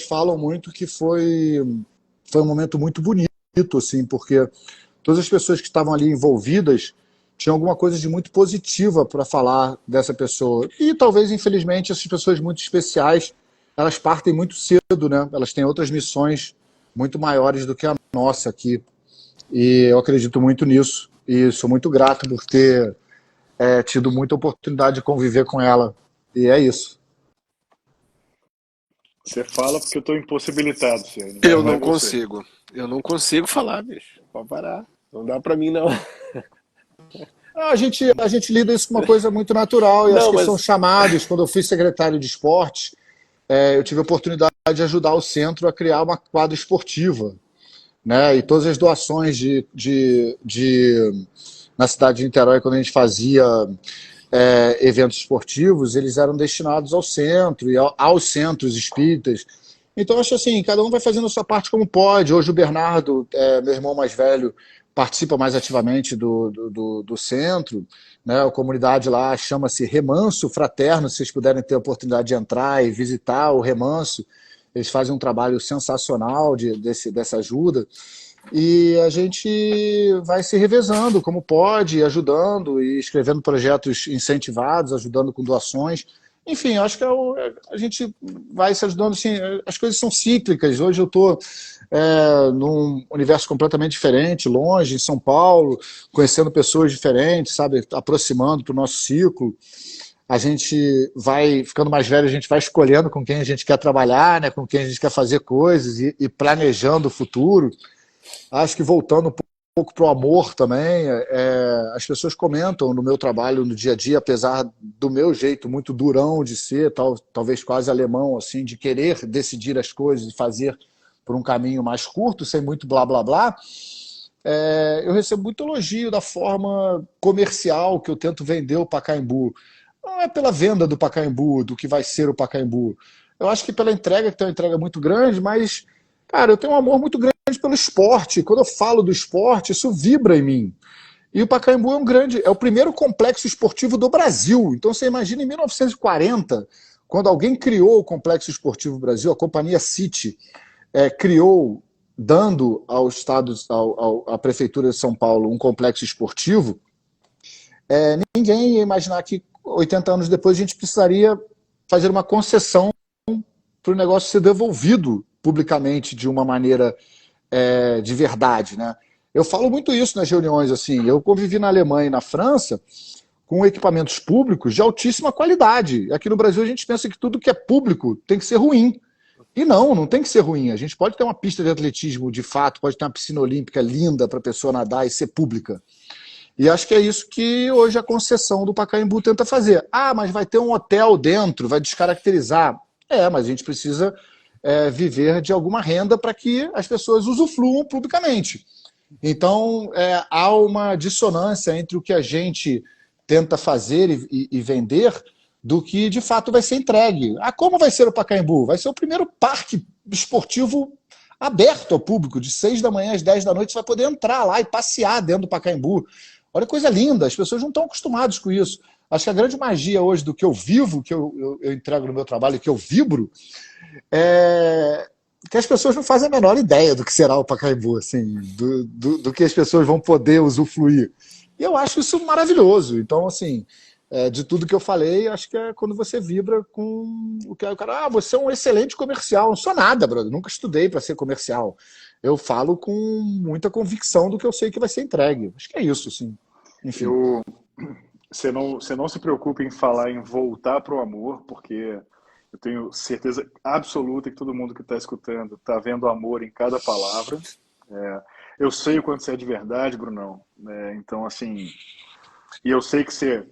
falam muito que foi um momento muito bonito, assim, porque todas as pessoas que estavam ali envolvidas tinham alguma coisa de muito positiva para falar dessa pessoa. E talvez, infelizmente, essas pessoas muito especiais, elas partem muito cedo, né? Elas têm outras missões muito maiores do que a nossa aqui. E eu acredito muito nisso. E sou muito grato por ter tido muita oportunidade de conviver com ela. E é isso. Você fala porque eu estou impossibilitado, Ciane, Eu vai não você. consigo. Eu não consigo falar, bicho. Pode parar. Não dá pra mim, não. A gente lida isso com uma coisa muito natural, e acho Não, que são mas. chamados. Quando eu fui secretário de esportes, eu tive a oportunidade de ajudar o centro a criar uma quadra esportiva, né? E todas as doações na cidade de Niterói, quando a gente fazia eventos esportivos, eles eram destinados ao centro e aos centros espíritas. Então, acho assim, cada um vai fazendo a sua parte como pode. Hoje o Bernardo, meu irmão mais velho, participa mais ativamente do centro, né? A comunidade lá chama-se Remanso Fraterno, se vocês puderem ter a oportunidade de entrar e visitar o Remanso, eles fazem um trabalho sensacional dessa ajuda. E a gente vai se revezando como pode, ajudando e escrevendo projetos incentivados, ajudando com doações. Enfim, acho que a gente vai se ajudando. Assim, as coisas são cíclicas. Hoje eu estou num universo completamente diferente, longe, em São Paulo, conhecendo pessoas diferentes, sabe, aproximando para o nosso ciclo. A gente vai ficando mais velho, a gente vai escolhendo com quem a gente quer trabalhar, né, com quem a gente quer fazer coisas e planejando o futuro. Acho que voltando um pouco para o amor também, as pessoas comentam no meu trabalho no dia a dia, apesar do meu jeito muito durão de ser, talvez quase alemão, assim, de querer decidir as coisas e fazer por um caminho mais curto, sem muito blá blá blá, eu recebo muito elogio da forma comercial que eu tento vender o Pacaembu. Não é pela venda do Pacaembu, do que vai ser o Pacaembu. Eu acho que pela entrega, que tem uma entrega muito grande, mas, cara, eu tenho um amor muito grande pelo esporte. Quando eu falo do esporte, isso vibra em mim. E o Pacaembu é o primeiro complexo esportivo do Brasil. Então você imagina em 1940, quando alguém criou o Complexo Esportivo Brasil, a Companhia City criou, dando ao Estado, à Prefeitura de São Paulo, um complexo esportivo. Ninguém ia imaginar que 80 anos depois a gente precisaria fazer uma concessão para o negócio ser devolvido publicamente de uma maneira de verdade, né? Eu falo muito isso nas reuniões, assim. Eu convivi na Alemanha e na França com equipamentos públicos de altíssima qualidade. Aqui no Brasil a gente pensa que tudo que é público tem que ser ruim. E não tem que ser ruim. A gente pode ter uma pista de atletismo de fato, pode ter uma piscina olímpica linda para a pessoa nadar e ser pública. E acho que é isso que hoje a concessão do Pacaembu tenta fazer. Ah, mas vai ter um hotel dentro, vai descaracterizar. Mas a gente precisa viver de alguma renda para que as pessoas usufruam publicamente. Então, há uma dissonância entre o que a gente tenta fazer e vender do que, de fato, vai ser entregue. Como vai ser o Pacaembu? Vai ser o primeiro parque esportivo aberto ao público, de 6 da manhã às 10 da noite, você vai poder entrar lá e passear dentro do Pacaembu. Olha que coisa linda, as pessoas não estão acostumadas com isso. Acho que a grande magia hoje do que eu vivo, que eu entrego no meu trabalho, que eu vibro, que as pessoas não fazem a menor ideia do que será o Pacaembu, assim, do que as pessoas vão poder usufruir. E eu acho isso maravilhoso. Então, assim, de tudo que eu falei, acho que é quando você vibra com o que é o cara. Ah, você é um excelente comercial. Não sou nada, brother. Nunca estudei para ser comercial. Eu falo com muita convicção do que eu sei que vai ser entregue. Acho que é isso, assim. Enfim. Eu, você não se preocupe em falar em voltar para o amor, porque eu tenho certeza absoluta que todo mundo que está escutando está vendo amor em cada palavra. É, eu sei o quanto você é de verdade, Brunão. Então, assim, e eu sei que você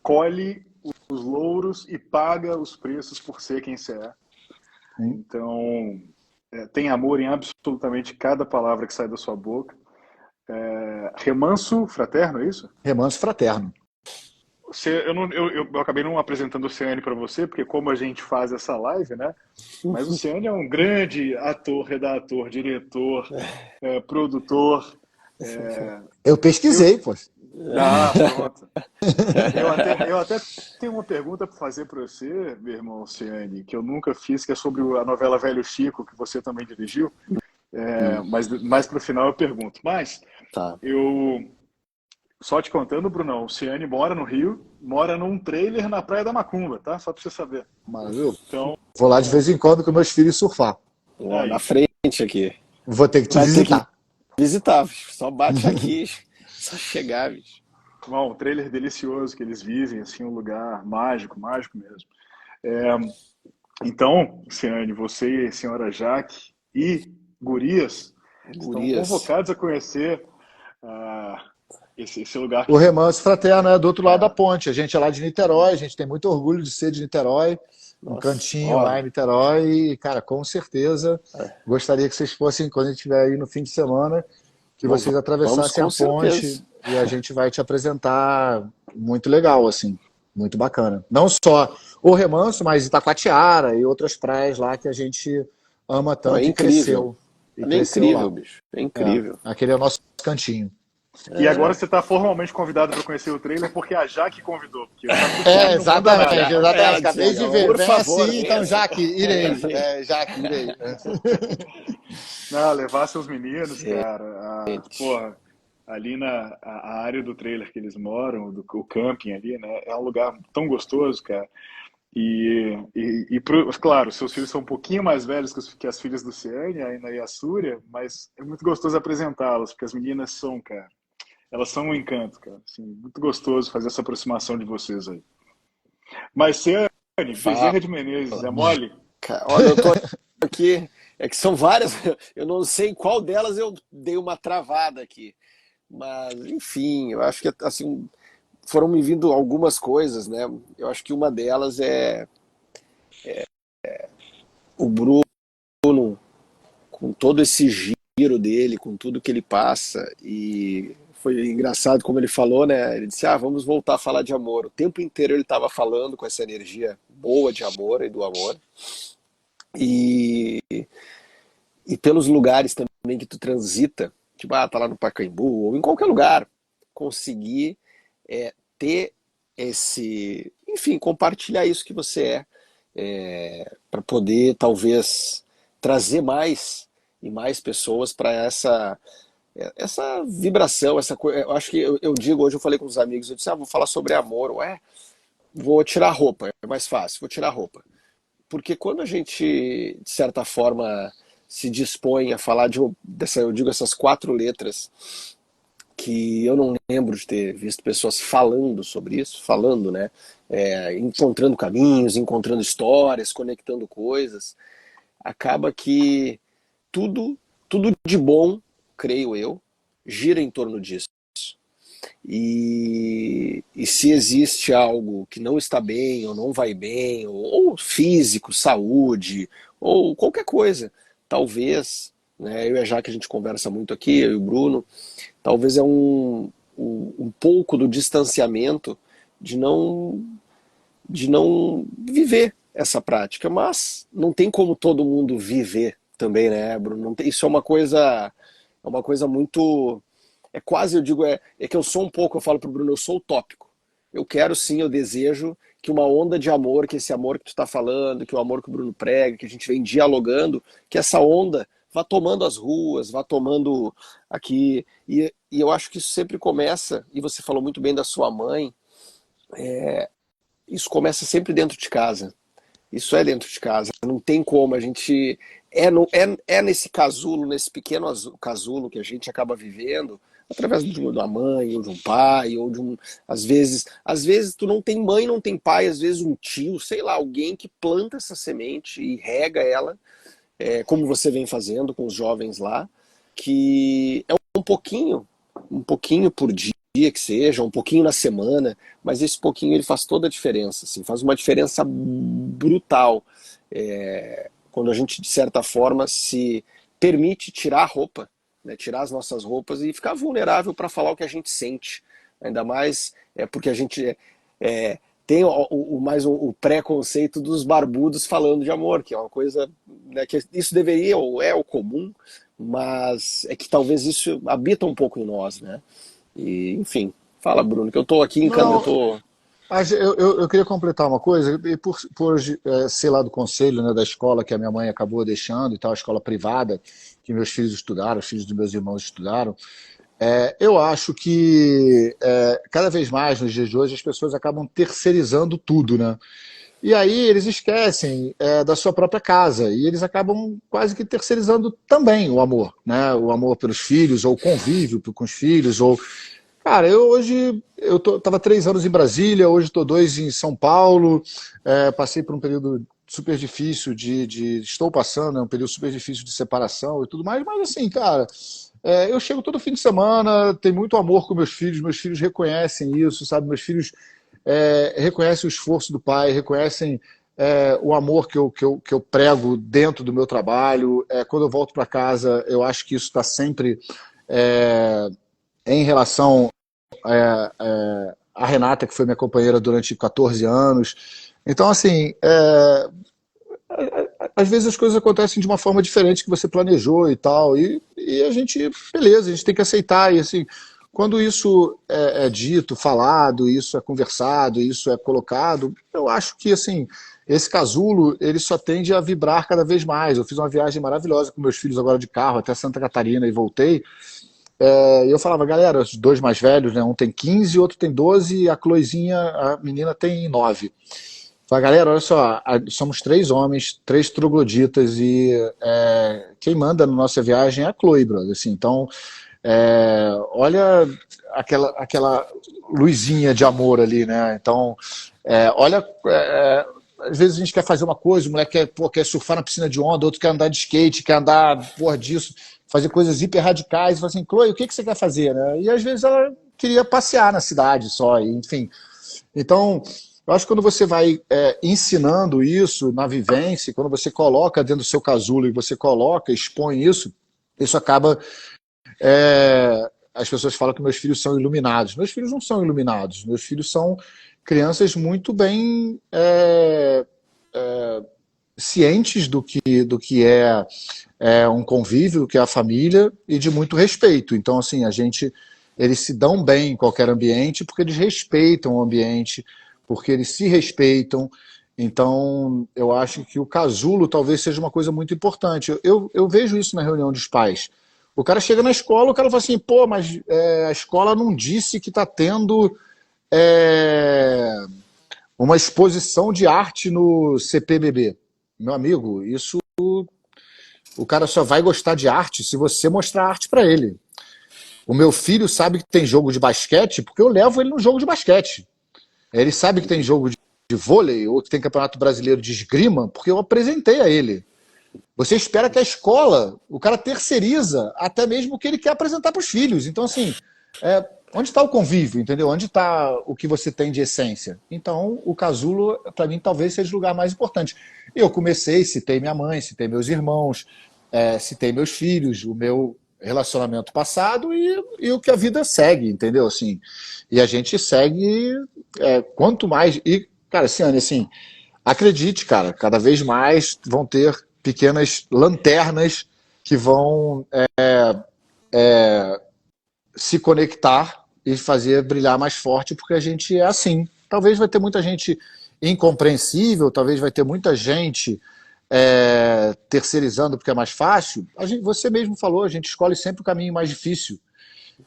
colhe os louros e paga os preços por ser quem você é. Então, tem amor em absolutamente cada palavra que sai da sua boca. Remanso fraterno, é isso? Remanso fraterno. Eu acabei não apresentando o Ciane para você, porque como a gente faz essa live, né? Mas o Ciane é um grande ator, redator, diretor, produtor. Eu pesquisei, pô. Pronto. Eu até tenho uma pergunta para fazer para você, meu irmão Ciane, que eu nunca fiz, que é sobre a novela Velho Chico, que você também dirigiu. Mas mais para o final eu pergunto. Mas Tá. eu só te contando, Brunão, o Ciane mora no Rio, mora num trailer na Praia da Macumba, tá? Só para você saber. Maravilha. Então, Vou lá de vez em quando com meus filhos surfar. Ó, aí. na frente aqui. Vou ter que te Vai ter que visitar. visitar, bicho. Só bate aqui, só chegar, bicho. Bom, um trailer delicioso que eles vivem, assim, um lugar mágico, mágico mesmo. É, então, Ciane, você e a senhora Jaque e gurias estão Gurias. convocados a conhecer ah, esse lugar O que Remanso Fraterno é do outro lado da é, ponte. A gente é lá de Niterói, a gente tem muito orgulho de ser de Niterói, um Nossa, cantinho ó, lá em Niterói. E, cara, com certeza gostaria que vocês fossem, quando a gente estiver aí no fim de semana, que não, vocês vamos atravessassem a com ponte certeza. e a gente vai te apresentar muito legal, assim, muito bacana. Não só o Remanso, mas Itacoatiara e outras praias lá que a gente ama Não, é tanto e incrível. cresceu. E É cresceu incrível, lá. bicho. É incrível. Aquele é o nosso cantinho. E agora você está formalmente convidado para conhecer o trailer porque a Jaque convidou, porque sabe que o É, Ciane não manda exatamente, nada. Ela exatamente. Acabei dizendo, de ó, ver. por Vem favor, assim, então, venha. Jaque, irei. Vem. Jaque, irei. Não, levar seus meninos, Gente, cara, porra, ali a área do trailer que eles moram, o camping ali, né? É um lugar tão gostoso, cara. Claro, seus filhos são um pouquinho mais velhos que as filhas do Ciane, a Ina e a Súria, mas é muito gostoso apresentá-las, porque as meninas são, cara, elas são um encanto, cara. Assim, muito gostoso fazer essa aproximação de vocês aí. Mas Ciane, fala. Bezerra de Menezes, é mole? Olha, eu tô aqui. É que são várias. Eu não sei em qual delas eu dei uma travada aqui. Mas, enfim, eu acho que assim, foram me vindo algumas coisas, né? Eu acho que uma delas é o Bruno, com todo esse giro dele, com tudo que ele passa. E foi engraçado como ele falou, né? Ele disse: vamos voltar a falar de amor. O tempo inteiro ele estava falando com essa energia boa de amor e do amor. E, e pelos lugares também que tu transita, tipo, tá lá no Pacaembu ou em qualquer lugar, conseguir ter esse, enfim, compartilhar isso que você para poder talvez trazer mais e mais pessoas para essa vibração, essa coisa. Eu acho que eu digo hoje, eu falei com os amigos, eu disse: vou falar sobre amor. Ué, vou tirar roupa, é mais fácil, vou tirar roupa. Porque quando a gente, de certa forma, se dispõe a falar eu digo essas quatro letras que eu não lembro de ter visto pessoas falando sobre isso, falando, né? Encontrando caminhos, encontrando histórias, conectando coisas, acaba que tudo, tudo de bom, creio eu, gira em torno disso. E se existe algo que não está bem, ou não vai bem, ou físico, saúde, ou qualquer coisa, talvez, né, eu e a Jaque a gente conversa muito aqui, eu e o Bruno, talvez é um pouco do distanciamento de não viver essa prática, mas não tem como todo mundo viver também, né, Bruno? Não tem, isso é uma coisa muito, quase, eu digo, que eu sou um pouco, eu falo pro Bruno, eu sou utópico. Eu quero sim, eu desejo que uma onda de amor, que esse amor que tu está falando, que o amor que o Bruno prega, que a gente vem dialogando, que essa onda vá tomando as ruas, vá tomando aqui. E eu acho que isso sempre começa, e você falou muito bem da sua mãe, isso começa sempre dentro de casa. Isso é dentro de casa. Não tem como. A gente é nesse casulo, nesse pequeno casulo que a gente acaba vivendo, através de uma mãe, ou de um pai, ou de um. Às vezes tu não tem mãe, não tem pai, às vezes um tio, sei lá, alguém que planta essa semente e rega ela, como você vem fazendo com os jovens lá, que é um pouquinho por dia que seja, um pouquinho na semana, mas esse pouquinho ele faz toda a diferença, assim, faz uma diferença brutal. Quando a gente, de certa forma, se permite tirar a roupa, né, tirar as nossas roupas e ficar vulnerável para falar o que a gente sente. Ainda mais porque a gente tem o preconceito dos barbudos falando de amor, que é uma coisa, né, que isso deveria, ou é o comum, mas é que talvez isso habita um pouco em nós, né? E, enfim, fala, Bruno, que eu tô aqui eu Não, tô. eu queria completar uma coisa, e por ser lá do conselho, né, da escola que a minha mãe acabou deixando e tal, a escola privada, que meus filhos estudaram, os filhos dos meus irmãos estudaram, eu acho que cada vez mais nos dias de hoje as pessoas acabam terceirizando tudo, né? E aí eles esquecem da sua própria casa e eles acabam quase que terceirizando também o amor, né? O amor pelos filhos, ou o convívio com os filhos, ou cara, tava 3 anos em Brasília, hoje estou 2 em São Paulo, passei por um período super difícil estou passando, é um período super difícil de separação e tudo mais, mas assim, cara, eu chego todo fim de semana, tenho muito amor com meus filhos reconhecem isso, sabe, meus filhos reconhecem o esforço do pai, reconhecem o amor que eu prego dentro do meu trabalho, quando eu volto para casa, eu acho que isso está sempre em relação a Renata, que foi minha companheira durante 14 anos. Então, assim, às vezes as coisas acontecem de uma forma diferente que você planejou e tal, e a gente, beleza, a gente tem que aceitar, e assim, quando isso é dito, falado, isso é conversado, isso é colocado, eu acho que, assim, esse casulo, ele só tende a vibrar cada vez mais. Eu fiz uma viagem maravilhosa com meus filhos agora de carro até Santa Catarina e voltei, e eu falava, galera, os dois mais velhos, né? Um tem 15, o outro tem 12, e a Cloizinha, a menina, tem 9. Falei, galera, olha só, somos 3 homens, 3 trogloditas, e quem manda na nossa viagem é a Chloe, brother. Assim, então, olha aquela luzinha de amor ali, né? Então, olha, às vezes a gente quer fazer uma coisa, o moleque quer surfar na piscina de onda, outro quer andar de skate, quer andar, porra, disso, fazer coisas hiper radicais, e fala assim, Chloe, o que você quer fazer, né? E às vezes ela queria passear na cidade só, enfim. Então, eu acho que quando você vai ensinando isso na vivência, quando você coloca dentro do seu casulo e você coloca, expõe isso acaba. As pessoas falam que meus filhos são iluminados. Meus filhos não são iluminados, meus filhos são crianças muito bem cientes do que é um convívio, do que é a família e de muito respeito. Então, assim, eles se dão bem em qualquer ambiente porque eles respeitam o ambiente, porque eles se respeitam. Então, eu acho que o casulo talvez seja uma coisa muito importante. Eu vejo isso na reunião dos pais. O cara chega na escola, o cara fala assim, pô, mas a escola não disse que está tendo uma exposição de arte no CPBB. Meu amigo, isso o cara só vai gostar de arte se você mostrar arte para ele. O meu filho sabe que tem jogo de basquete porque eu levo ele no jogo de basquete. Ele sabe que tem jogo de vôlei ou que tem campeonato brasileiro de esgrima porque eu apresentei a ele. Você espera que a escola, o cara terceiriza até mesmo o que ele quer apresentar para os filhos. Então, assim, onde está o convívio, entendeu? Onde está o que você tem de essência? Então, o casulo, para mim, talvez seja o lugar mais importante. Eu comecei, citei minha mãe, citei meus irmãos, citei meus filhos, o meu relacionamento passado e o que a vida segue, entendeu? Assim, e a gente segue quanto mais... E, cara, Ciane, assim, acredite, cara, cada vez mais vão ter pequenas lanternas que vão se conectar e fazer brilhar mais forte, porque a gente é assim. Talvez vai ter muita gente incompreensível, talvez vai ter muita gente terceirizando porque é mais fácil. Você mesmo falou, a gente escolhe sempre o caminho mais difícil.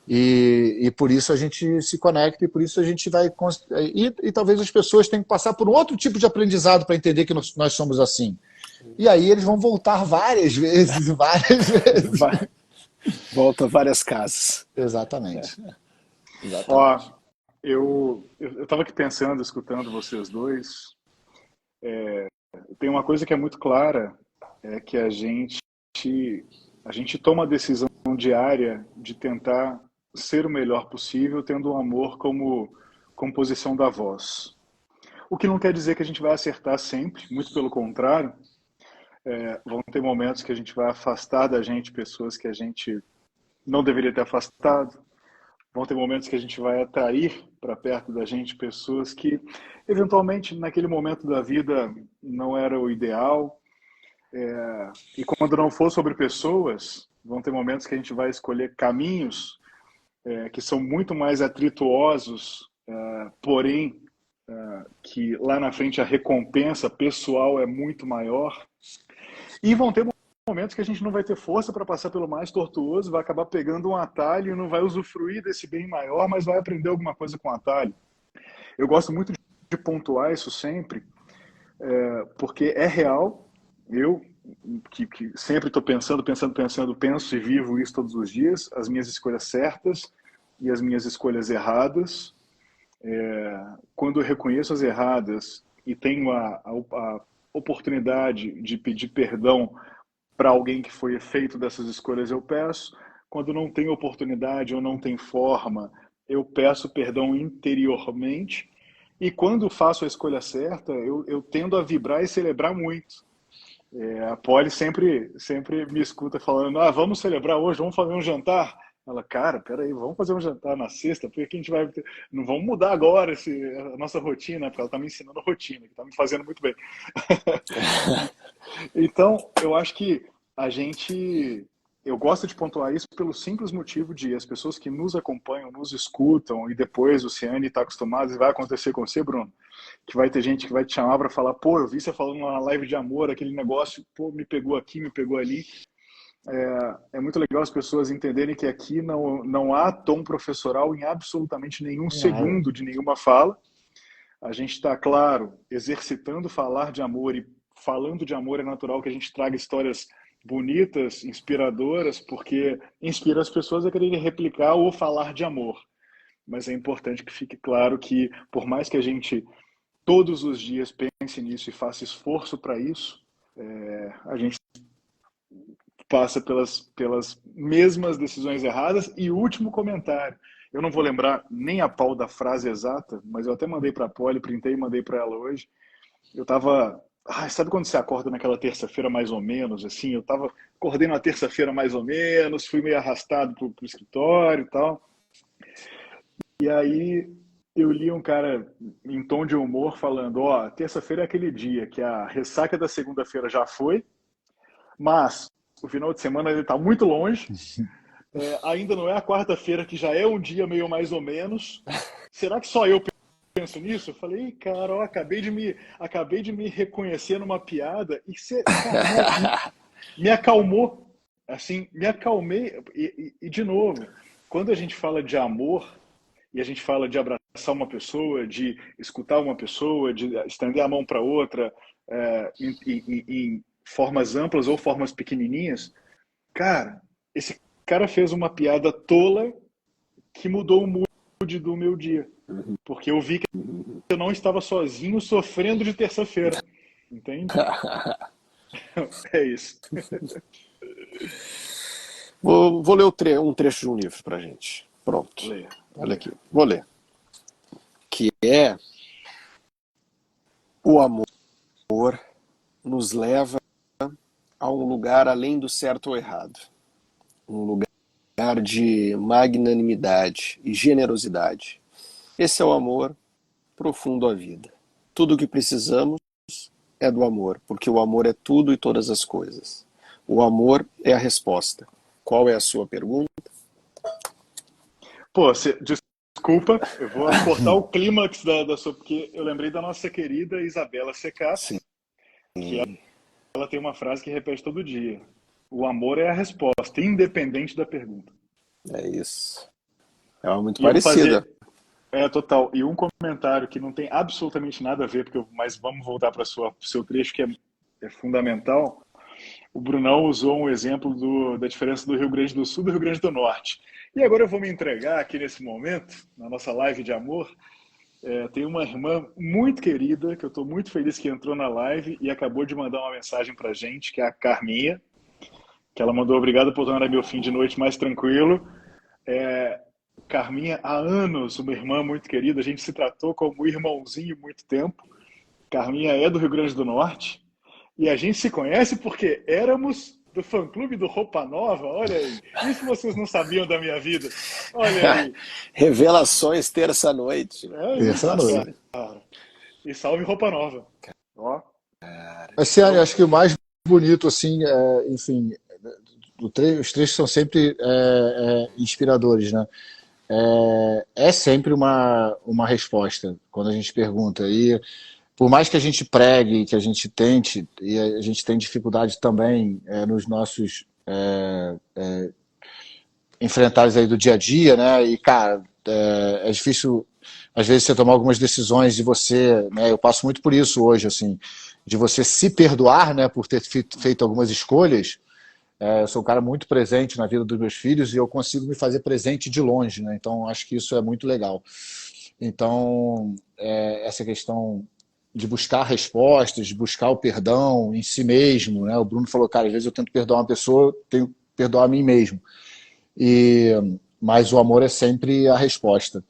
E por isso a gente se conecta e por isso a gente vai. E talvez as pessoas tenham que passar por um outro tipo de aprendizado para entender que nós somos assim. E aí eles vão voltar várias vezes, várias vezes. Volta várias casas. Exatamente. Ó, Exatamente. eu tava aqui pensando, escutando vocês dois. Tem uma coisa que é muito clara, é que a gente toma a decisão diária de tentar ser o melhor possível, tendo o amor como composição da voz. O que não quer dizer que a gente vai acertar sempre, muito pelo contrário. Vão ter momentos que a gente vai afastar da gente pessoas que a gente não deveria ter afastado. Vão ter momentos que a gente vai atrair para perto da gente pessoas que, eventualmente, naquele momento da vida não era o ideal. E quando não for sobre pessoas, vão ter momentos que a gente vai escolher caminhos que são muito mais atrituosos, porém, que lá na frente a recompensa pessoal é muito maior. E vão ter momentos que a gente não vai ter força para passar pelo mais tortuoso, vai acabar pegando um atalho e não vai usufruir desse bem maior, mas vai aprender alguma coisa com o atalho. Eu gosto muito de pontuar isso sempre, porque é real. Eu, que sempre estou pensando, penso e vivo isso todos os dias, as minhas escolhas certas e as minhas escolhas erradas. Quando eu reconheço as erradas e tenho a oportunidade de pedir perdão para alguém que foi efeito dessas escolhas, eu peço. Quando não tem oportunidade ou não tem forma, eu peço perdão interiormente. E quando faço a escolha certa, eu tendo a vibrar e celebrar muito. A Polly sempre me escuta falando: vamos celebrar hoje, vamos fazer um jantar. Ela, cara, peraí, vamos fazer um jantar na sexta, porque a gente vai ter... Não vamos mudar agora a nossa rotina, porque ela está me ensinando a rotina, que está me fazendo muito bem. Então, eu acho que a gente. Eu gosto de pontuar isso pelo simples motivo de as pessoas que nos acompanham, nos escutam, e depois o Ciane está acostumado, e vai acontecer com você, Bruno, que vai ter gente que vai te chamar para falar: pô, eu vi você falando numa live de amor, aquele negócio, pô, me pegou aqui, me pegou ali. É muito legal as pessoas entenderem que aqui não há tom professoral em absolutamente nenhum Nada. segundo de nenhuma fala. A gente está, claro, exercitando falar de amor, e falando de amor é natural que a gente traga histórias bonitas, inspiradoras, porque inspira as pessoas a quererem replicar ou falar de amor. Mas é importante que fique claro que, por mais que a gente todos os dias pense nisso e faça esforço para isso, a gente passa pelas mesmas decisões erradas. E o último comentário, eu não vou lembrar nem a pau da frase exata, mas eu até mandei para a Polly, printei e mandei para ela hoje. Eu estava... sabe quando você acorda naquela terça-feira mais ou menos, assim? Acordei na terça-feira mais ou menos, fui meio arrastado pro escritório e tal. E aí eu li um cara em tom de humor falando: terça-feira é aquele dia que a ressaca da segunda-feira já foi, mas o final de semana ele está muito longe. Ainda não é a quarta-feira, que já é um dia meio mais ou menos. Será que só eu penso nisso? Eu falei: cara, acabei de me reconhecer numa piada e cara, me acalmou. Assim, me acalmei. E de novo, quando a gente fala de amor e a gente fala de abraçar uma pessoa, de escutar uma pessoa, de estender a mão para outra, em formas amplas ou formas pequenininhas, cara, esse cara fez uma piada tola que mudou o mood do meu dia. Porque eu vi que eu não estava sozinho sofrendo de terça-feira. Entende? É isso. Vou ler um trecho de um livro pra gente. Pronto. Leia. Olha aqui. Vou ler. Que é: o amor nos leva a um lugar além do certo ou errado. Um lugar de magnanimidade e generosidade. Esse é o amor profundo à vida. Tudo o que precisamos é do amor, porque o amor é tudo e todas as coisas. O amor é a resposta. Qual é a sua pergunta? Pô, desculpa, eu vou cortar o clímax da sua, porque eu lembrei da nossa querida Isabela Sim, Secassi, que ela tem uma frase que repete todo dia. O amor é a resposta, independente da pergunta. é isso. É uma muito E eu vou parecida. fazer, total, e um comentário que não tem absolutamente nada a ver, mas vamos voltar para o seu trecho, que é fundamental. O Brunão usou um exemplo da diferença do Rio Grande do Sul e do Rio Grande do Norte. E agora eu vou me entregar aqui nesse momento, na nossa live de amor. Tem uma irmã muito querida, que eu estou muito feliz que entrou na live e acabou de mandar uma mensagem para a gente, que é a Carminha, que ela mandou: obrigado por tornar meu fim de noite mais tranquilo. Carminha, há anos, uma irmã muito querida, a gente se tratou como irmãozinho muito tempo. Carminha é do Rio Grande do Norte e a gente se conhece porque éramos do fã-clube do Roupa Nova. Olha aí, isso vocês não sabiam da minha vida. Olha aí, Revelações terça-noite. é isso, Terça-noite. cara. E salve Roupa Nova. Ó, Mas, sério, acho que o mais bonito, assim, enfim, os trechos são sempre inspiradores, né? É sempre uma resposta quando a gente pergunta. E por mais que a gente pregue, que a gente tente, e a gente tem dificuldade também nos nossos enfrentares aí do dia a dia, né? E, cara, é difícil, às vezes, você tomar algumas decisões de você, né? Eu passo muito por isso hoje, assim, de você se perdoar, né? Por ter feito algumas escolhas. Eu sou um cara muito presente na vida dos meus filhos e eu consigo me fazer presente de longe, né? Então, acho que isso é muito legal. Então, essa questão de buscar respostas, de buscar o perdão em si mesmo, né? O Bruno falou, cara, às vezes eu tento perdoar uma pessoa, eu tenho que perdoar a mim mesmo. E, mas o amor é sempre a resposta.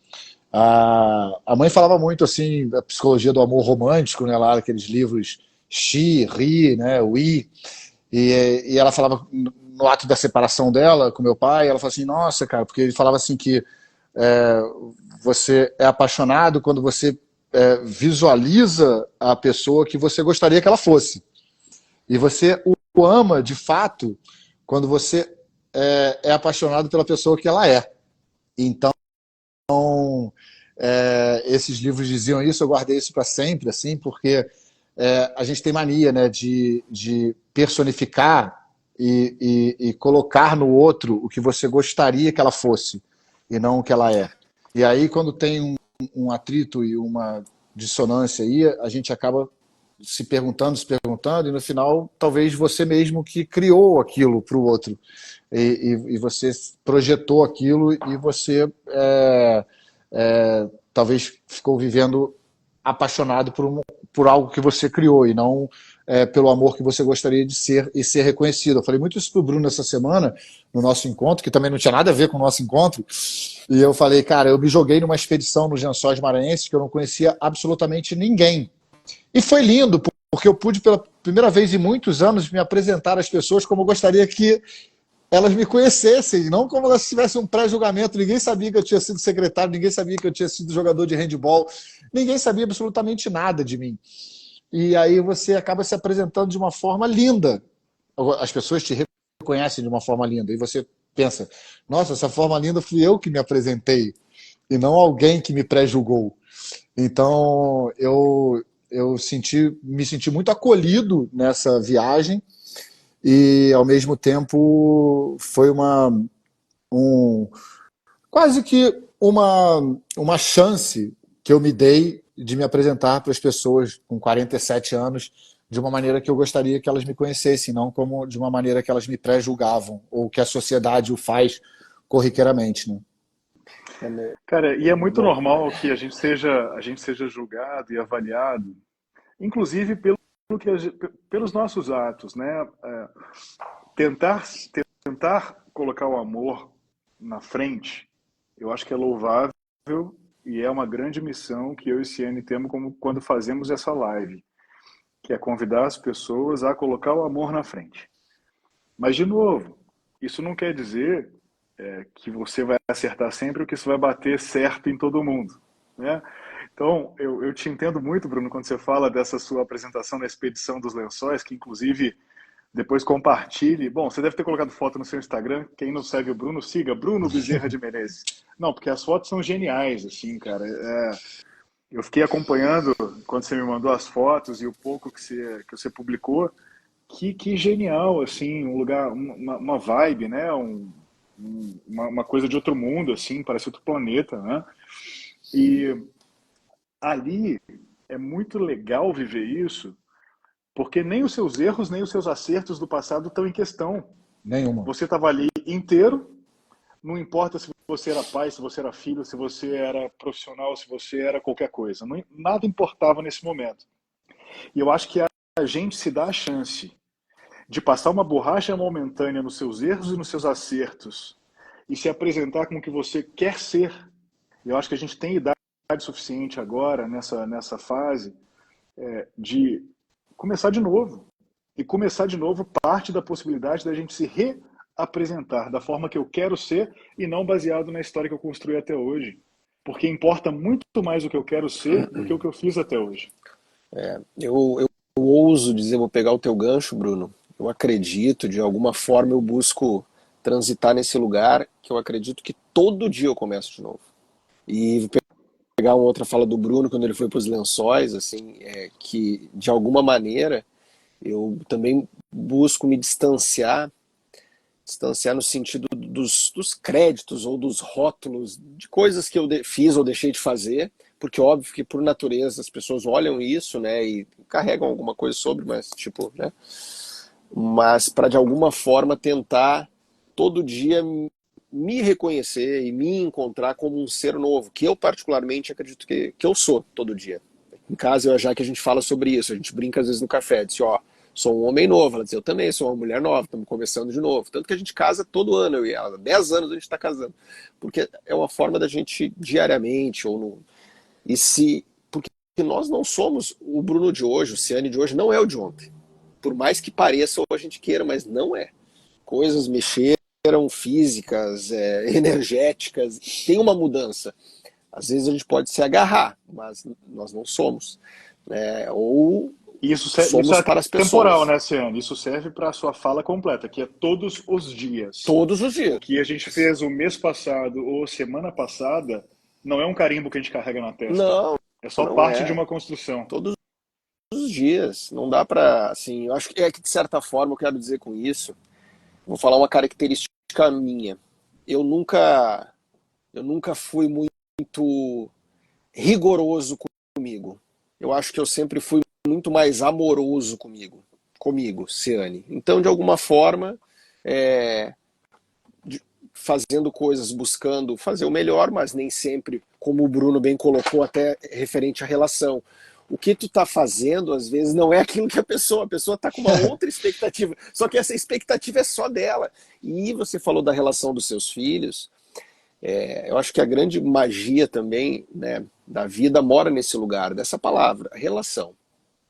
A mãe falava muito assim da psicologia do amor romântico, né? Lá aqueles livros She, Ri, né? We. E ela falava no ato da separação dela com meu pai, ela falava assim, nossa, cara, porque ele falava assim que é, você é apaixonado quando você visualiza a pessoa que você gostaria que ela fosse. E você o ama, de fato, quando você é apaixonado pela pessoa que ela é. Então, esses livros diziam isso, eu guardei isso para sempre, assim, porque a gente tem mania, né, de personificar e colocar no outro o que você gostaria que ela fosse e não o que ela é. E aí, quando tem um atrito e uma dissonância aí, a gente acaba se perguntando, e no final, talvez você mesmo que criou aquilo para o outro. E você projetou aquilo e você talvez ficou vivendo apaixonado por algo que você criou e não pelo amor que você gostaria de ser e ser reconhecido. Eu falei muito isso pro Bruno essa semana, no nosso encontro, que também não tinha nada a ver com o nosso encontro, e eu falei, cara, eu me joguei numa expedição nos Lençóis Maranhenses que eu não conhecia absolutamente ninguém. E foi lindo, porque eu pude pela primeira vez em muitos anos me apresentar às pessoas como eu gostaria que elas me conhecessem, não como elas tivessem um pré-julgamento. Ninguém sabia que eu tinha sido secretário, ninguém sabia que eu tinha sido jogador de handball, ninguém sabia absolutamente nada de mim. E aí você acaba se apresentando de uma forma linda. As pessoas te reconhecem de uma forma linda. E você pensa, nossa, essa forma linda fui eu que me apresentei, e não alguém que me pré-julgou. Então, eu me senti muito acolhido nessa viagem e, ao mesmo tempo, foi um, quase que uma chance que eu me dei de me apresentar para as pessoas com 47 anos de uma maneira que eu gostaria que elas me conhecessem, não como de uma maneira que elas me pré-julgavam ou que a sociedade o faz corriqueiramente, né? cara, e é muito normal que a gente seja julgado e avaliado, inclusive pelos nossos atos, né? Tentar, tentar colocar o amor na frente, eu acho que é louvável e é uma grande missão que eu e Ciane temos como quando fazemos essa live, que é convidar as pessoas a colocar o amor na frente. Mas, de novo, isso não quer dizer que você vai acertar sempre ou que isso vai bater certo em todo mundo, né? Então, eu te entendo muito, Bruno, quando você fala dessa sua apresentação na Expedição dos Lençóis, que inclusive Depois compartilhe. Bom, você deve ter colocado foto no seu Instagram. Quem não segue o Bruno, siga Bruno Bezerra de Menezes. Não, porque as fotos são geniais, assim, cara. Eu fiquei acompanhando quando você me mandou as fotos e o pouco que você publicou. Que genial, assim, um lugar, uma vibe, né? Uma coisa de outro mundo, assim, parece outro planeta, né? E ali é muito legal viver isso, porque nem os seus erros, nem os seus acertos do passado estão em questão. Nenhuma. Você estava ali inteiro, não importa se você era pai, se você era filho, se você era profissional, se você era qualquer coisa. Nada importava nesse momento. E eu acho que a gente se dá a chance de passar uma borracha momentânea nos seus erros e nos seus acertos e se apresentar como que você quer ser. Eu acho que a gente tem idade suficiente agora, nessa fase, de começar de novo. E começar de novo parte da possibilidade da gente se reapresentar da forma que eu quero ser e não baseado na história que eu construí até hoje. Porque importa muito mais o que eu quero ser do que o que eu fiz até hoje. Eu ouso dizer, vou pegar o teu gancho, Bruno. Eu acredito, de alguma forma eu busco transitar nesse lugar que eu acredito que todo dia eu começo de novo. E vou pegar uma outra fala do Bruno quando ele foi para os Lençóis, assim, que de alguma maneira eu também busco me distanciar no sentido dos créditos ou dos rótulos de coisas que eu fiz ou deixei de fazer, porque óbvio que por natureza as pessoas olham isso, né, e carregam alguma coisa sobre, mas tipo, né, mas para de alguma forma tentar todo dia me reconhecer e me encontrar como um ser novo, que eu particularmente acredito que eu sou todo dia. Em casa, já que a gente fala sobre isso, a gente brinca às vezes no café, diz, ó, sou um homem novo, ela diz, eu também sou uma mulher nova, estamos começando de novo. Tanto que a gente casa todo ano, eu e ela, há 10 anos a gente está casando. Porque é uma forma da gente diariamente, ou no... E se... Porque nós não somos o Bruno de hoje, o Ciane de hoje não é o de ontem. Por mais que pareça ou a gente queira, mas não é. Coisas mexeram, físicas, energéticas, tem uma mudança. Às vezes a gente pode se agarrar, mas nós não somos. Ou Isso somos é para as temporal, pessoas. né, Ciane? Isso serve para a sua fala completa, que é todos os dias. Todos os O dias. que a gente fez o mês passado ou semana passada não é um carimbo que a gente carrega na testa. Não, É só não parte de é. uma construção. Todos os dias. Não dá para, assim, eu acho que de certa forma eu quero dizer com isso, vou falar uma característica minha. Eu nunca, eu nunca fui muito rigoroso comigo. Eu acho que eu sempre fui muito mais amoroso comigo, Ciane. Então, de alguma forma, é, fazendo coisas, buscando fazer o melhor, mas nem sempre, como o Bruno bem colocou, até referente à relação. O que tu tá fazendo, às vezes, não é aquilo que a pessoa tá com uma outra expectativa, só que essa expectativa é só dela. E você falou da relação dos seus filhos, eu acho que a grande magia também, né, da vida mora nesse lugar, dessa palavra, relação.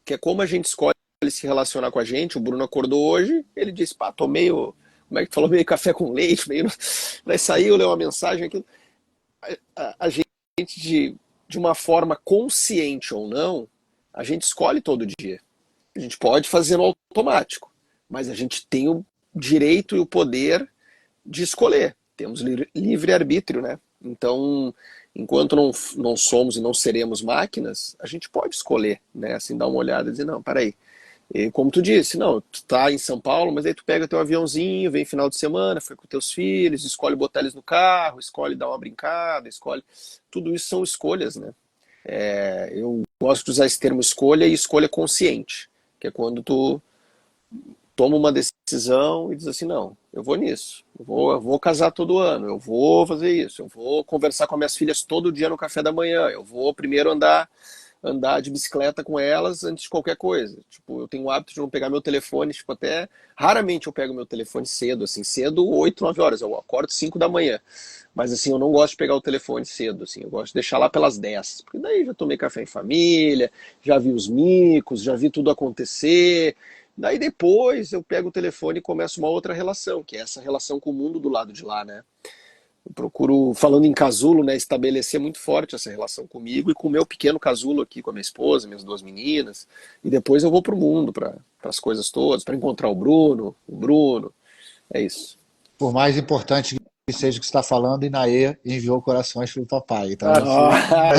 Que é como a gente escolhe se relacionar com a gente. O Bruno acordou hoje, ele disse, pá, tô meio, como é que tu falou, meio café com leite, meio... Daí saiu, leu uma mensagem, aquilo. A gente, de uma forma consciente ou não, a gente escolhe todo dia. A gente pode fazer no automático, mas a gente tem o direito e o poder de escolher. Temos livre arbítrio, né? Então, enquanto não somos e não seremos máquinas, a gente pode escolher, né? Assim, dar uma olhada e dizer, não, peraí. E como tu disse, não, tu tá em São Paulo, mas aí tu pega teu aviãozinho, vem final de semana, fica com teus filhos, escolhe botar eles no carro, escolhe dar uma brincada, escolhe... Tudo isso são escolhas, né? Eu gosto de usar esse termo escolha e escolha consciente, que é quando tu toma uma decisão e diz assim, não, eu vou nisso, eu vou casar todo ano, eu vou fazer isso, eu vou conversar com as minhas filhas todo dia no café da manhã, eu vou primeiro andar de bicicleta com elas antes de qualquer coisa. Tipo, eu tenho o hábito de não pegar meu telefone, tipo, até raramente eu pego meu telefone cedo, assim, cedo 8, 9 horas, eu acordo 5 da manhã. Mas assim, eu não gosto de pegar o telefone cedo, assim, eu gosto de deixar lá pelas 10, porque daí já tomei café em família, já vi os micos, já vi tudo acontecer. Daí depois eu pego o telefone e começo uma outra relação, que é essa relação com o mundo do lado de lá, né? Eu procuro, falando em casulo, né, estabelecer muito forte essa relação comigo e com o meu pequeno casulo aqui, com a minha esposa, minhas duas meninas. E depois eu vou pro mundo, para as coisas todas, para encontrar o Bruno, o Bruno. É isso. Por mais importante que seja o que você está falando, Inaê enviou corações para o papai. Então, assim, Ah,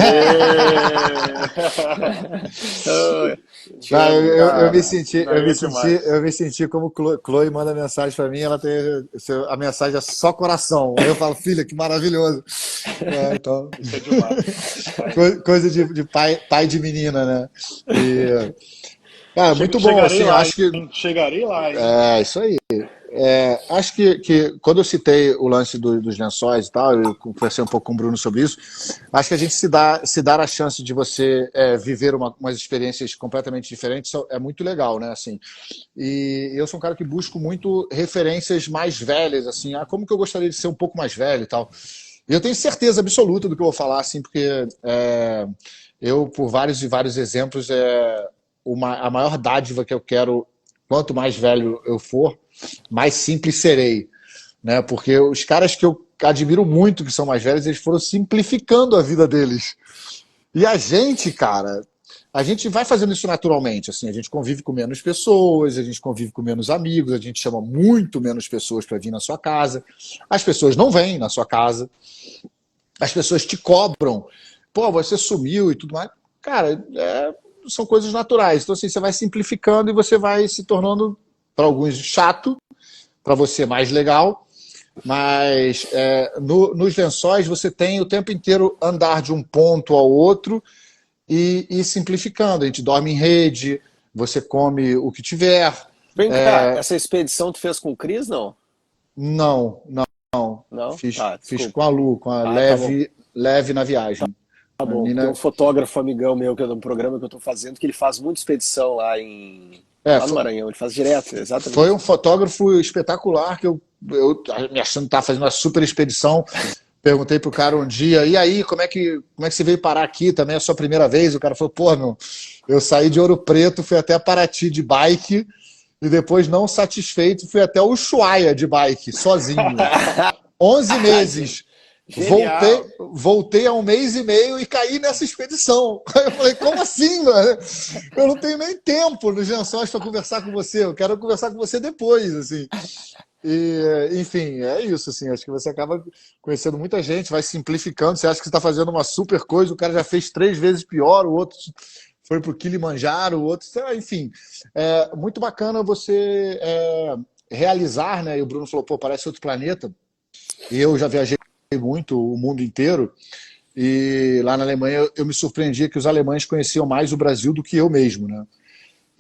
Aê! te Não, amo, eu me Cara, senti, não é demais. eu me senti como Chloe manda mensagem para mim, ela tem a mensagem é só coração. Aí eu falo, filha, que maravilhoso. É, então, Isso é demais. coisa de pai de menina, né? E, cara, muito bom, Chegarei assim, lá, acho que hein? Chegarei lá, hein? é isso aí. Acho que quando eu citei o lance dos lençóis e tal, eu conversei um pouco com o Bruno sobre isso. Acho que a gente se dar a chance de você viver umas experiências completamente diferentes é muito legal, né? Assim, e eu sou um cara que busco muito referências mais velhas, assim, como que eu gostaria de ser um pouco mais velho e tal. E eu tenho certeza absoluta do que eu vou falar, assim, porque eu, por vários e vários exemplos, a maior dádiva que eu quero, quanto mais velho eu for, mais simples serei, né? Porque os caras que eu admiro muito, que são mais velhos, eles foram simplificando a vida deles. E a gente, cara, a gente vai fazendo isso naturalmente, assim, a gente convive com menos pessoas, a gente convive com menos amigos, a gente chama muito menos pessoas para vir na sua casa, as pessoas não vêm na sua casa, as pessoas te cobram, pô, você sumiu e tudo mais. Cara, são coisas naturais. Então, assim, você vai simplificando e você vai se tornando, para alguns, chato, para você mais legal, mas nos lençóis você tem o tempo inteiro andar de um ponto ao outro e simplificando. A gente dorme em rede, você come o que tiver. Vem cá, essa expedição tu fez com o Cris, não? Não, não. Não? Fiz, Ah, fiz desculpa. com a Lu, com a Ah, tá bom. leve na viagem. Tá A bom. Tem um menina. fotógrafo amigão meu que é de um programa que eu tô fazendo que ele faz muita expedição lá em É, lá no Maranhão. Ele faz direto, foi exatamente. um fotógrafo espetacular que eu me achando que estava fazendo uma super expedição. Perguntei pro cara um dia, e aí, como é que você veio parar aqui? Também é a sua primeira vez? O cara falou, pô, meu, eu saí de Ouro Preto, fui até Paraty de bike, e depois, não satisfeito, fui até Ushuaia de bike, sozinho. 11 meses. Genial. Voltei há um mês e meio e caí nessa expedição. Aí eu falei, como assim, mano? Eu não tenho nem tempo nos lençóis para conversar com você, eu quero conversar com você depois, assim. E, enfim, é isso, assim, acho que você acaba conhecendo muita gente, vai simplificando, você acha que você está fazendo uma super coisa, o cara já fez 3 vezes pior, o outro foi para o Kilimanjaro, o outro, enfim, é muito bacana você realizar, né, e o Bruno falou, pô, parece outro planeta, e eu já viajei muito o mundo inteiro, e lá na Alemanha eu me surpreendia que os alemães conheciam mais o Brasil do que eu mesmo, né?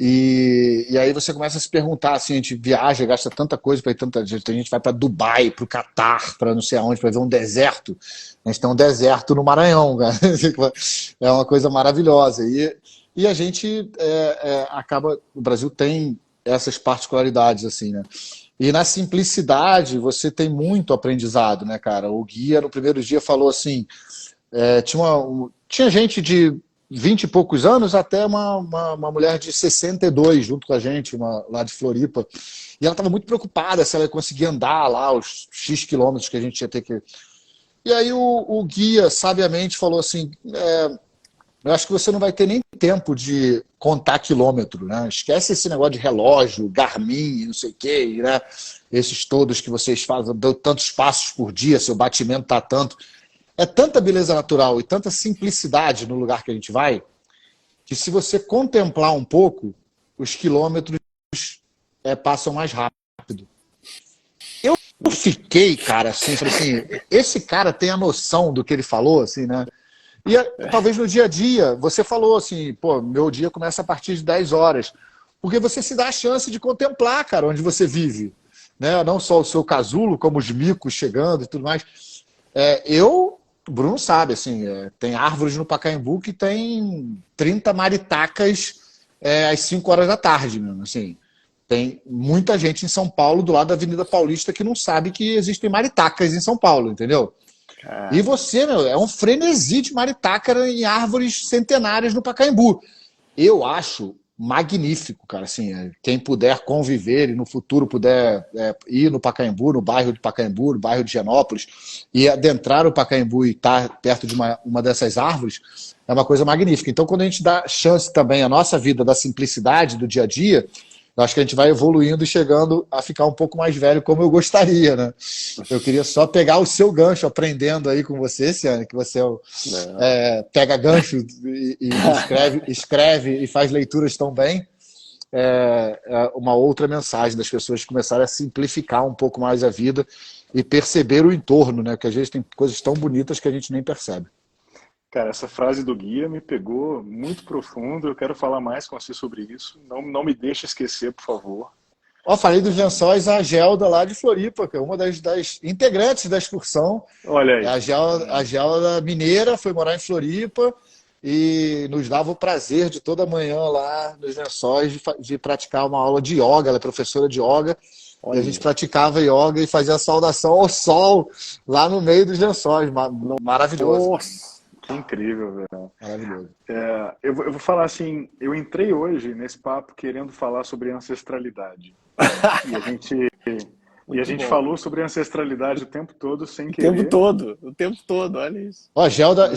E aí você começa a se perguntar, assim, a gente viaja, gasta tanta coisa para ir tanta gente, a gente vai para Dubai, para o Catar, para não sei aonde, para ver um deserto. A gente tem um deserto no Maranhão, cara. É uma coisa maravilhosa. E a gente acaba, o Brasil tem essas particularidades, assim, né? E na simplicidade você tem muito aprendizado, né, cara? O guia no primeiro dia falou assim, tinha gente de 20 e poucos anos até uma mulher de 62 junto com a gente, lá de Floripa. E ela estava muito preocupada se ela ia conseguir andar lá os X quilômetros que a gente ia ter que. E aí o guia sabiamente falou assim: eu acho que você não vai ter nem tempo de contar quilômetro, né? Esquece esse negócio de relógio, Garmin, não sei o quê, né? Esses todos que vocês fazem, dão tantos passos por dia, seu batimento tá tanto. É tanta beleza natural e tanta simplicidade no lugar que a gente vai, que se você contemplar um pouco, os quilômetros passam mais rápido. Eu fiquei, cara, assim, falei assim, esse cara tem a noção do que ele falou, assim, né? E talvez no dia a dia, você falou assim, pô, meu dia começa a partir de 10 horas, porque você se dá a chance de contemplar, cara, onde você vive, né? Não só o seu casulo, como os micos chegando e tudo mais. O Bruno sabe, assim, tem árvores no Pacaembu que tem 30 maritacas às 5 horas da tarde, mesmo, assim. Tem muita gente em São Paulo, do lado da Avenida Paulista, que não sabe que existem maritacas em São Paulo, entendeu? E Cara, você, meu, é um frenesi de maritaca em árvores centenárias no Pacaembu. Eu acho magnífico, cara. Assim, quem puder conviver e no futuro puder ir no Pacaembu, no bairro de Pacaembu, no bairro de Genópolis, e adentrar o Pacaembu e estar perto de uma dessas árvores, é uma coisa magnífica. Então, quando a gente dá chance também à nossa vida da simplicidade do dia a dia, eu acho que a gente vai evoluindo e chegando a ficar um pouco mais velho, como eu gostaria, né? Eu queria só pegar o seu gancho, aprendendo aí com você, Ciane, que você pega gancho e escreve e faz leituras tão bem. Uma outra mensagem das pessoas começarem a simplificar um pouco mais a vida e perceber o entorno, né? Porque às vezes tem coisas tão bonitas que a gente nem percebe. Cara, essa frase do guia me pegou muito profundo. Eu quero falar mais com você sobre isso. Não me deixe esquecer, por favor. Ó, falei dos Lençóis, a Gelda lá de Floripa, que é uma das integrantes da excursão. Olha aí. A Gelda mineira foi morar em Floripa e nos dava o prazer de toda manhã lá nos Lençóis de praticar uma aula de yoga. Ela é professora de yoga. Olha. E a gente praticava yoga e fazia a saudação ao sol lá no meio dos Lençóis. Maravilhoso. Nossa, que incrível, velho. Maravilhoso. Eu vou falar assim, eu entrei hoje nesse papo querendo falar sobre ancestralidade. E a gente falou sobre ancestralidade o tempo todo sem querer. O tempo todo, olha isso. Ó, Gelda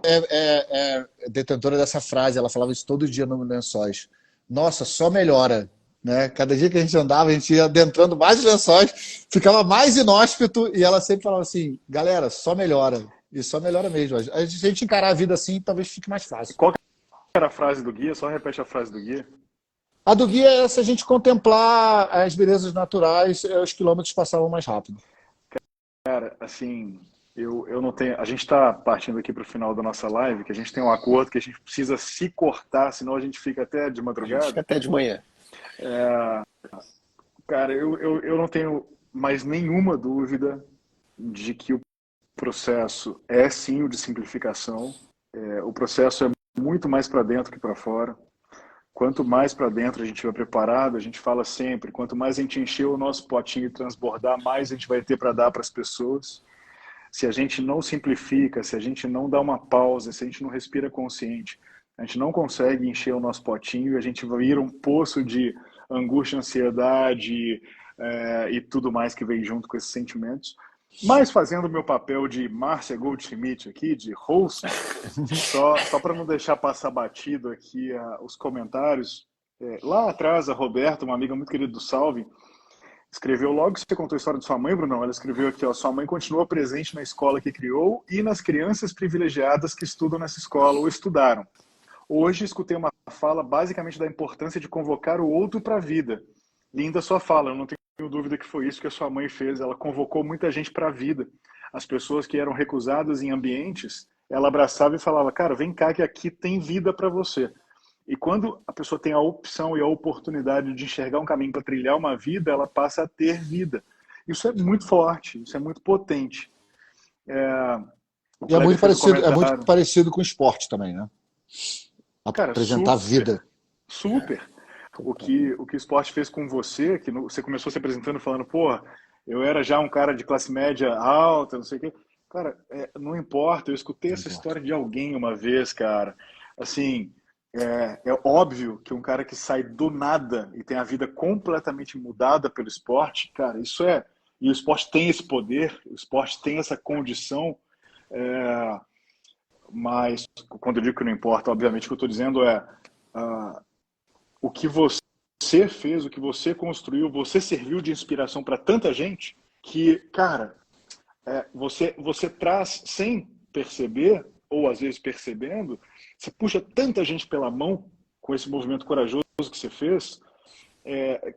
é detentora dessa frase, ela falava isso todo dia no Lençóis. Nossa, só melhora. Né? Cada dia que a gente andava, a gente ia adentrando mais os Lençóis, ficava mais inóspito e ela sempre falava assim, galera, só melhora. E só melhora mesmo. A gente encarar a vida assim, talvez fique mais fácil. Qual que era a frase do guia? Só repete a frase do guia. A do guia é se a gente contemplar as belezas naturais, os quilômetros passavam mais rápido. Cara, assim, eu não tenho. A gente está partindo aqui para o final da nossa live, que a gente tem um acordo que a gente precisa se cortar, senão a gente fica até de madrugada. Fica até de manhã. Cara, eu não tenho mais nenhuma dúvida de que o processo é sim o de simplificação. O processo é muito mais para dentro que para fora. Quanto mais para dentro a gente estiver preparado, a gente fala sempre, quanto mais a gente encher o nosso potinho e transbordar, mais a gente vai ter para dar para as pessoas. Se a gente não simplifica, se a gente não dá uma pausa, se a gente não respira consciente, a gente não consegue encher o nosso potinho e a gente vira um poço de angústia, ansiedade e tudo mais que vem junto com esses sentimentos. Mas fazendo o meu papel de Márcia Goldschmidt aqui, de host, só para não deixar passar batido aqui os comentários, lá atrás a Roberta, uma amiga muito querida do Salve, escreveu logo que você contou a história de sua mãe, Bruno, ela escreveu aqui, ó, sua mãe continua presente na escola que criou e nas crianças privilegiadas que estudam nessa escola ou estudaram. Hoje escutei uma fala basicamente da importância de convocar o outro para a vida. Linda sua fala, eu não tenho dúvida que foi isso que a sua mãe fez. Ela convocou muita gente para a vida. As pessoas que eram recusadas em ambientes, ela abraçava e falava, cara, vem cá que aqui tem vida para você. E quando a pessoa tem a opção e a oportunidade de enxergar um caminho para trilhar uma vida, ela passa a ter vida. Isso é muito forte, isso é muito potente. E é muito parecido com o esporte também, né? Cara, apresentar vida. Super. O que o esporte fez com você, que você começou se apresentando falando, pô, eu era já um cara de classe média alta, não sei o quê. Cara, não importa, eu escutei essa história de alguém uma vez, cara. Assim, é óbvio que um cara que sai do nada e tem a vida completamente mudada pelo esporte, cara, isso é... E o esporte tem esse poder, o esporte tem essa condição, mas quando eu digo que não importa, obviamente o que eu estou dizendo é... o que você fez, o que você construiu, você serviu de inspiração para tanta gente que, cara, você traz sem perceber, ou às vezes percebendo, você puxa tanta gente pela mão com esse movimento corajoso que você fez,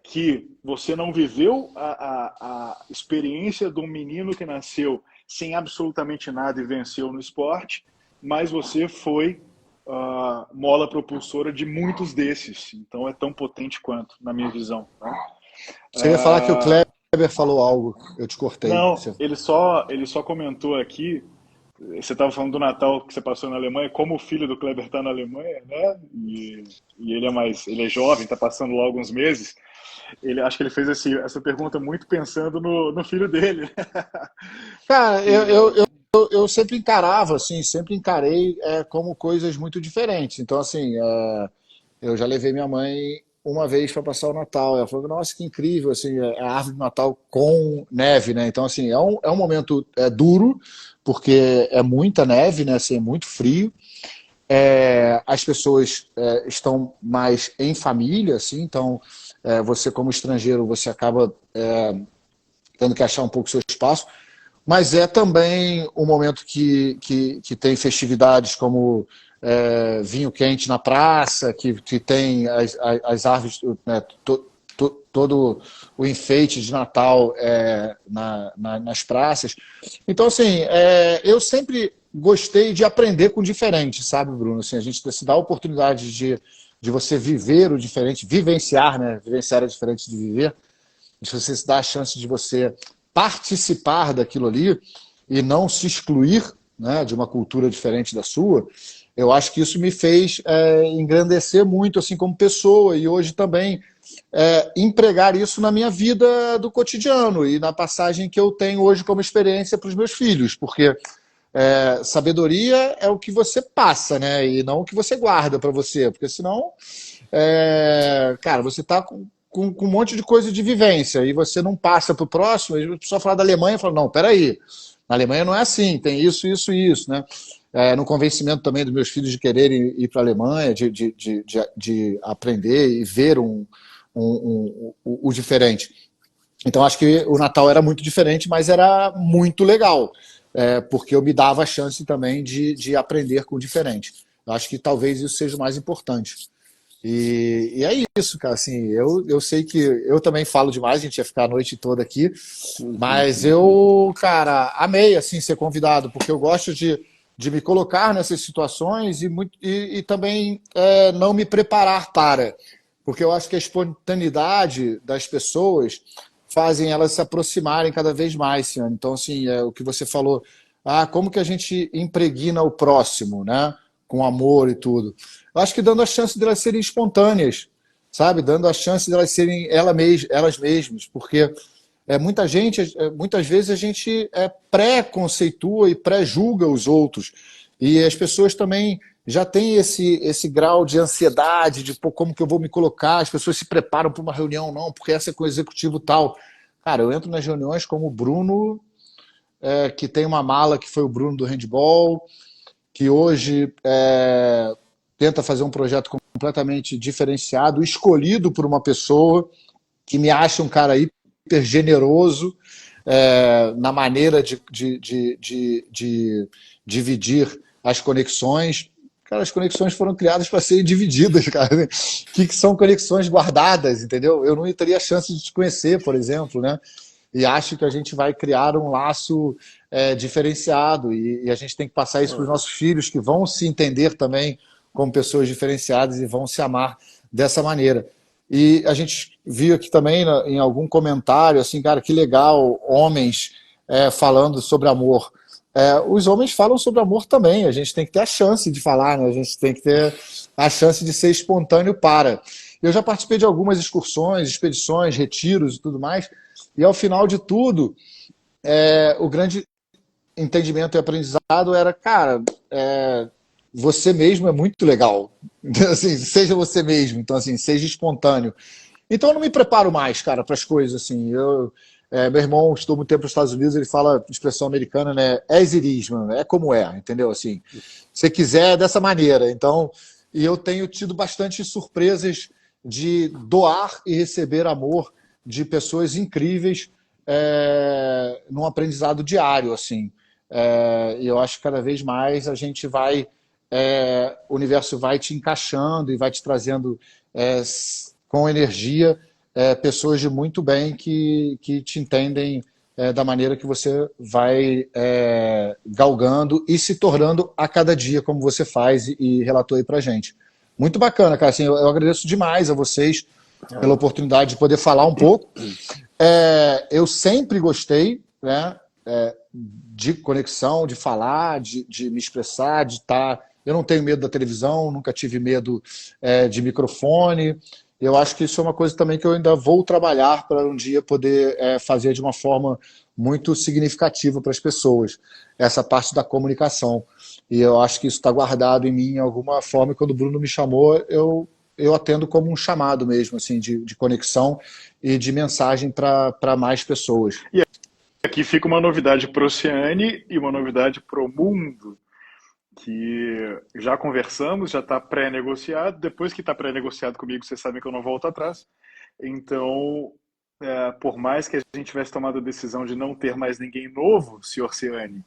que você não viveu a experiência de um menino que nasceu sem absolutamente nada e venceu no esporte, mas você foi mola propulsora de muitos desses. Então é tão potente quanto, na minha visão. Né? Você ia falar que o Kleber falou algo, eu te cortei. Não, ele só comentou aqui, você estava falando do Natal que você passou na Alemanha, como o filho do Kleber está na Alemanha, né? E ele é jovem, está passando lá alguns meses. Acho que ele fez essa pergunta muito pensando no filho dele. Cara, eu sempre encarava, assim, sempre encarei como coisas muito diferentes. Então, assim, Eu já levei minha mãe uma vez para passar o Natal. Ela falou, nossa, que incrível, assim, é a árvore de Natal com neve, né? Então, assim, é um momento duro, porque é muita neve, né? Assim, é muito frio. As pessoas estão mais em família, assim, então você como estrangeiro, você acaba tendo que achar um pouco seu espaço, mas é também um momento que tem festividades como vinho quente na praça, que tem as árvores, né, todo o enfeite de Natal nas praças. Então, assim, eu sempre gostei de aprender com o diferente, sabe, Bruno? Assim, a gente se dá a oportunidade de você viver o diferente, vivenciar, né? Vivenciar é diferente de viver, de você se dar a chance de você participar daquilo ali e não se excluir, né, de uma cultura diferente da sua. Eu acho que isso me fez engrandecer muito assim como pessoa e hoje também empregar isso na minha vida do cotidiano e na passagem que eu tenho hoje como experiência para os meus filhos, porque sabedoria é o que você passa, né, e não o que você guarda para você, porque senão, cara, você está com um monte de coisa de vivência e você não passa para o próximo. A pessoa fala da Alemanha e fala, não, peraí, na Alemanha não é assim, tem isso, isso e isso, né? No convencimento também dos meus filhos de quererem ir para a Alemanha, de aprender e ver o diferente. Então acho que o Natal era muito diferente, mas era muito legal, porque eu me dava a chance também de aprender com o diferente. Eu acho que talvez isso seja o mais importante. E é isso, cara, assim, eu sei que eu também falo demais, a gente ia ficar a noite toda aqui, mas eu, cara, amei, assim, ser convidado, porque eu gosto de me colocar nessas situações e também não me preparar para, porque eu acho que a espontaneidade das pessoas fazem elas se aproximarem cada vez mais, Ciane. Então, assim, o que você falou, como que a gente impregna o próximo, né? Com amor e tudo. Eu acho que dando a chance de elas serem espontâneas, sabe? Dando a chance de elas serem elas mesmas, porque muitas vezes a gente pré-conceitua e pré-julga os outros. E as pessoas também já têm esse grau de ansiedade, de pô, como que eu vou me colocar, as pessoas se preparam para uma reunião, não, porque essa é com o executivo tal. Cara, eu entro nas reuniões como o Bruno, que tem uma mala que foi o Bruno do handball, que hoje tenta fazer um projeto completamente diferenciado, escolhido por uma pessoa que me acha um cara hiper generoso na maneira de dividir as conexões. Cara, as conexões foram criadas para serem divididas, cara. O que são conexões guardadas, entendeu? Eu não teria a chance de te conhecer, por exemplo, né? E acho que a gente vai criar um laço diferenciado e a gente tem que passar isso para os nossos filhos, que vão se entender também como pessoas diferenciadas e vão se amar dessa maneira. E a gente viu aqui também em algum comentário, assim, cara, que legal, homens falando sobre amor. Os homens falam sobre amor também, a gente tem que ter a chance de falar, né? A gente tem que ter a chance de ser espontâneo para. Eu já participei de algumas excursões, expedições, retiros e tudo mais, e ao final de tudo, o grande entendimento e aprendizado era, cara, você mesmo é muito legal. Assim, seja você mesmo, então assim, seja espontâneo. Então eu não me preparo mais, cara, para as coisas assim. Meu irmão estudou muito tempo nos Estados Unidos, ele fala expressão americana, né? As it is, mano, é como é, entendeu? Assim, se quiser é dessa maneira. Então, e eu tenho tido bastante surpresas de doar e receber amor de pessoas incríveis num aprendizado diário, assim. E eu acho que cada vez mais a gente vai, o universo vai te encaixando e vai te trazendo com energia pessoas de muito bem que te entendem da maneira que você vai galgando e se tornando a cada dia, como você faz e relatou aí pra gente. Muito bacana, cara. Assim, eu agradeço demais a vocês pela oportunidade de poder falar um pouco. Eu sempre gostei, né, de conexão, de falar, de me expressar, de estar. Eu não tenho medo da televisão, nunca tive medo de microfone. Eu acho que isso é uma coisa também que eu ainda vou trabalhar para um dia poder fazer de uma forma muito significativa para as pessoas, essa parte da comunicação. E eu acho que isso está guardado em mim em alguma forma, e quando o Bruno me chamou, eu eu atendo como um chamado mesmo, assim, de conexão e de mensagem para mais pessoas. E aqui fica uma novidade para o Oceane e uma novidade para o mundo, que já conversamos, já está pré-negociado. Depois que está pré-negociado comigo, vocês sabem que eu não volto atrás. Então, por mais que a gente tivesse tomado a decisão de não ter mais ninguém novo, senhor Oceane,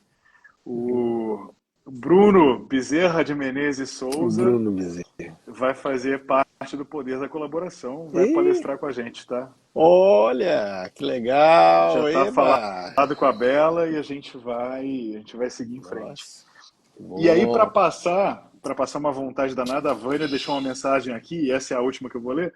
o Bruno Bezerra de Menezes Souza Bruno Bezerra. vai fazer parte do Poder da Colaboração, vai Ih, palestrar com a gente, tá? olha, que Já legal, está eba! falado com a Bela e a gente vai seguir em frente. Nossa, que E aí, bom. para passar uma vontade danada, a Vânia deixou uma mensagem aqui, e essa é a última que eu vou ler.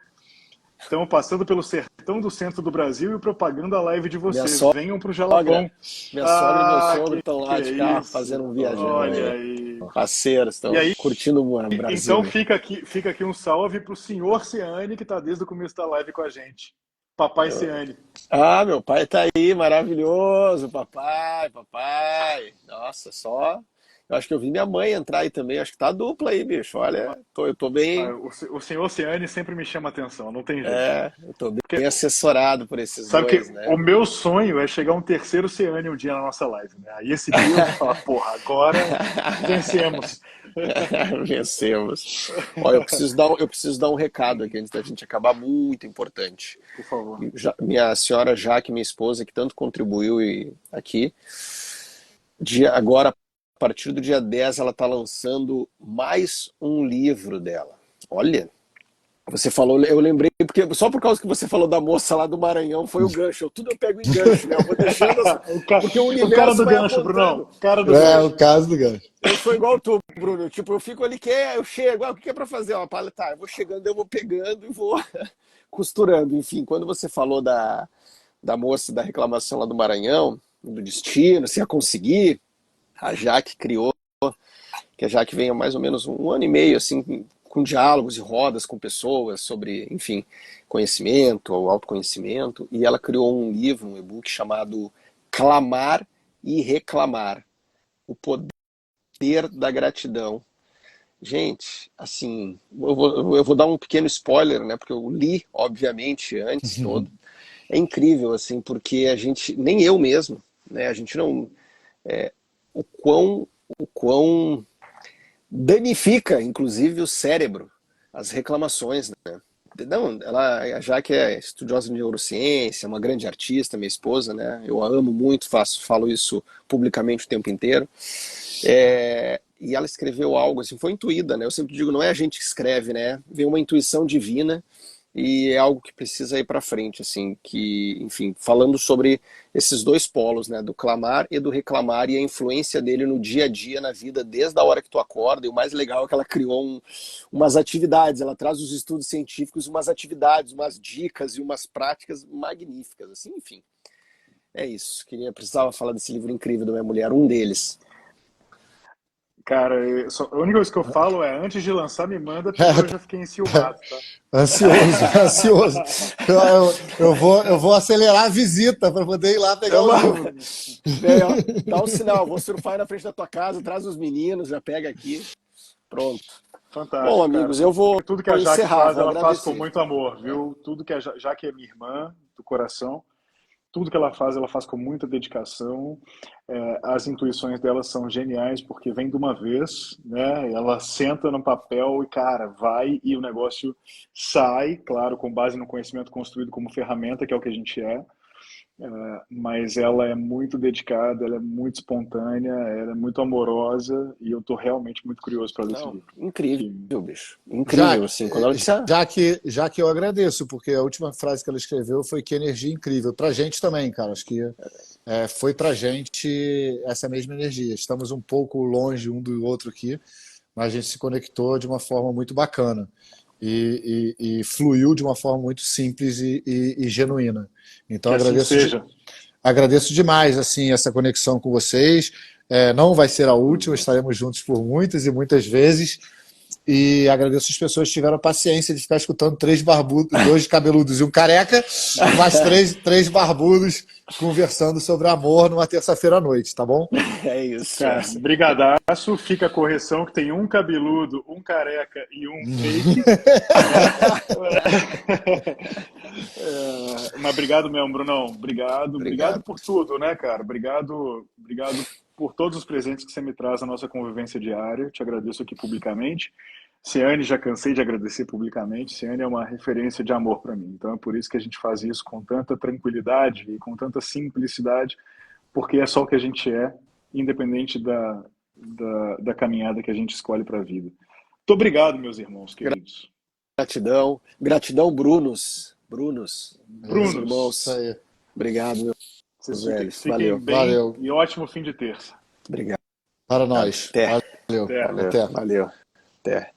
Estamos passando pelo sertão do centro do Brasil e propagando a live de Minha vocês. sogra, Venham para o Jalapão. minha sogra e meu Ah, sogro estão que lá é de carro isso? fazendo um viajão Olha aí. aí. Parceiros, E estão aí, curtindo o Brasil então aí. fica aqui um salve para o senhor Ciane, que está desde o começo da live com a gente. Papai Ciane. Ah, meu pai tá aí, maravilhoso, papai, papai. Nossa, só. Eu acho que eu vi minha mãe entrar aí também. Acho que tá dupla aí, bicho. Olha, eu tô bem. O senhor Ciane sempre me chama atenção, não tem jeito. Eu tô bem Porque assessorado por esses sabe dois, que o né? meu sonho é chegar um terceiro Ciane um dia na nossa live, né? Aí esse dia eu vou falar, porra, agora vencemos. Vencemos. Ó, eu preciso dar um recado aqui antes da gente acabar, muito importante. Por favor. Minha senhora Jaque, minha esposa, que tanto contribuiu aqui, agora, a partir do dia 10, ela está lançando mais um livro dela. Olha, você falou, eu lembrei, porque só por causa que você falou da moça lá do Maranhão, foi o gancho. Tudo eu pego em gancho, né? Eu vou deixando, porque o O cara universo do vai gancho, Brunão. apontando. O cara do É o gancho. caso do gancho. Eu sou igual tu, Bruno. Tipo, eu fico ali, eu chego, o que é pra fazer? Ó, tá, eu vou chegando, eu vou pegando e vou costurando. Enfim, quando você falou da moça da reclamação lá do Maranhão, do destino, se ia conseguir, a Jaque criou, que a Jaque vem há mais ou menos um ano e meio, assim, com diálogos e rodas com pessoas sobre, enfim, conhecimento, autoconhecimento, e ela criou um livro, um e-book chamado Clamar e Reclamar, o poder da gratidão. Gente, assim, eu vou dar um pequeno spoiler, né? Porque eu li, obviamente, antes todo. É incrível, assim, porque a gente, nem eu mesmo, né? A gente não, o quão danifica, inclusive, o cérebro, as reclamações, né? Não, ela já que é estudiosa de neurociência, uma grande artista, minha esposa, né? Eu a amo muito, falo isso publicamente o tempo inteiro. E ela escreveu algo assim, foi intuída, né? Eu sempre digo, não é a gente que escreve, né? Vem uma intuição divina e é algo que precisa ir para frente, assim, que, enfim, falando sobre esses dois polos, né? Do clamar e do reclamar e a influência dele no dia a dia, na vida, desde a hora que tu acorda. E o mais legal é que ela criou umas atividades, ela traz os estudos científicos, umas atividades, umas dicas e umas práticas magníficas, assim, enfim. É isso. Precisava falar desse livro incrível da minha mulher, um deles. Cara, a única coisa que eu falo é, antes de lançar, me manda, porque eu já fiquei enciumado, tá? Ansioso, ansioso. Eu vou acelerar a visita para poder ir lá pegar o livro. Dá um sinal, vou surfar aí na frente da tua casa, traz os meninos, já pega aqui. Pronto. Bom, Fantástico, cara. amigos, eu vou Porque tudo que a Jaque encerrar, faz, vou ela faz com agradecer. muito amor, viu? Tudo que a Jaque é minha irmã do coração. Tudo que ela faz com muita dedicação. As intuições dela são geniais porque vem de uma vez, né? Ela senta no papel e, cara, vai e o negócio sai, claro, com base no conhecimento construído como ferramenta, que é o que a gente é. Mas ela é muito dedicada, ela é muito espontânea, ela é muito amorosa e eu estou realmente muito curioso para ler esse Não, livro. incrível, Que bicho. Incrível, assim. Quando ela disse, Já que eu agradeço, porque a última frase que ela escreveu foi que energia incrível. Pra gente também, cara. Acho que foi pra gente essa mesma energia. Estamos um pouco longe um do outro aqui, mas a gente se conectou de uma forma muito bacana e fluiu de uma forma muito simples e genuína. Então assim seja. agradeço demais assim essa conexão com vocês. Não vai ser a última, estaremos juntos por muitas e muitas vezes. E agradeço as pessoas que tiveram a paciência de ficar escutando 3 barbudos, 2 cabeludos e um careca, mas 3 barbudos conversando sobre amor numa terça-feira à noite, tá bom? É isso. Cara, brigadaço. Fica a correção que tem um cabeludo, um careca e um fake. Mas obrigado mesmo, Brunão. Obrigado. Obrigado por tudo, né, cara? Obrigado por todos os presentes que você me traz na nossa convivência diária. Te agradeço aqui publicamente. Ciane, já cansei de agradecer publicamente. Ciane é uma referência de amor para mim. Então é por isso que a gente faz isso com tanta tranquilidade e com tanta simplicidade, porque é só o que a gente é, independente da caminhada que a gente escolhe para a vida. Muito obrigado, meus irmãos queridos. Gratidão. Gratidão, Brunos. Meus Brunos, irmãos. Isso aí. Obrigado, meus velhos. fiquem Valeu. bem Valeu. e ótimo fim de terça. Obrigado. Para nós. Até. Valeu. Até. Até. Valeu. Até.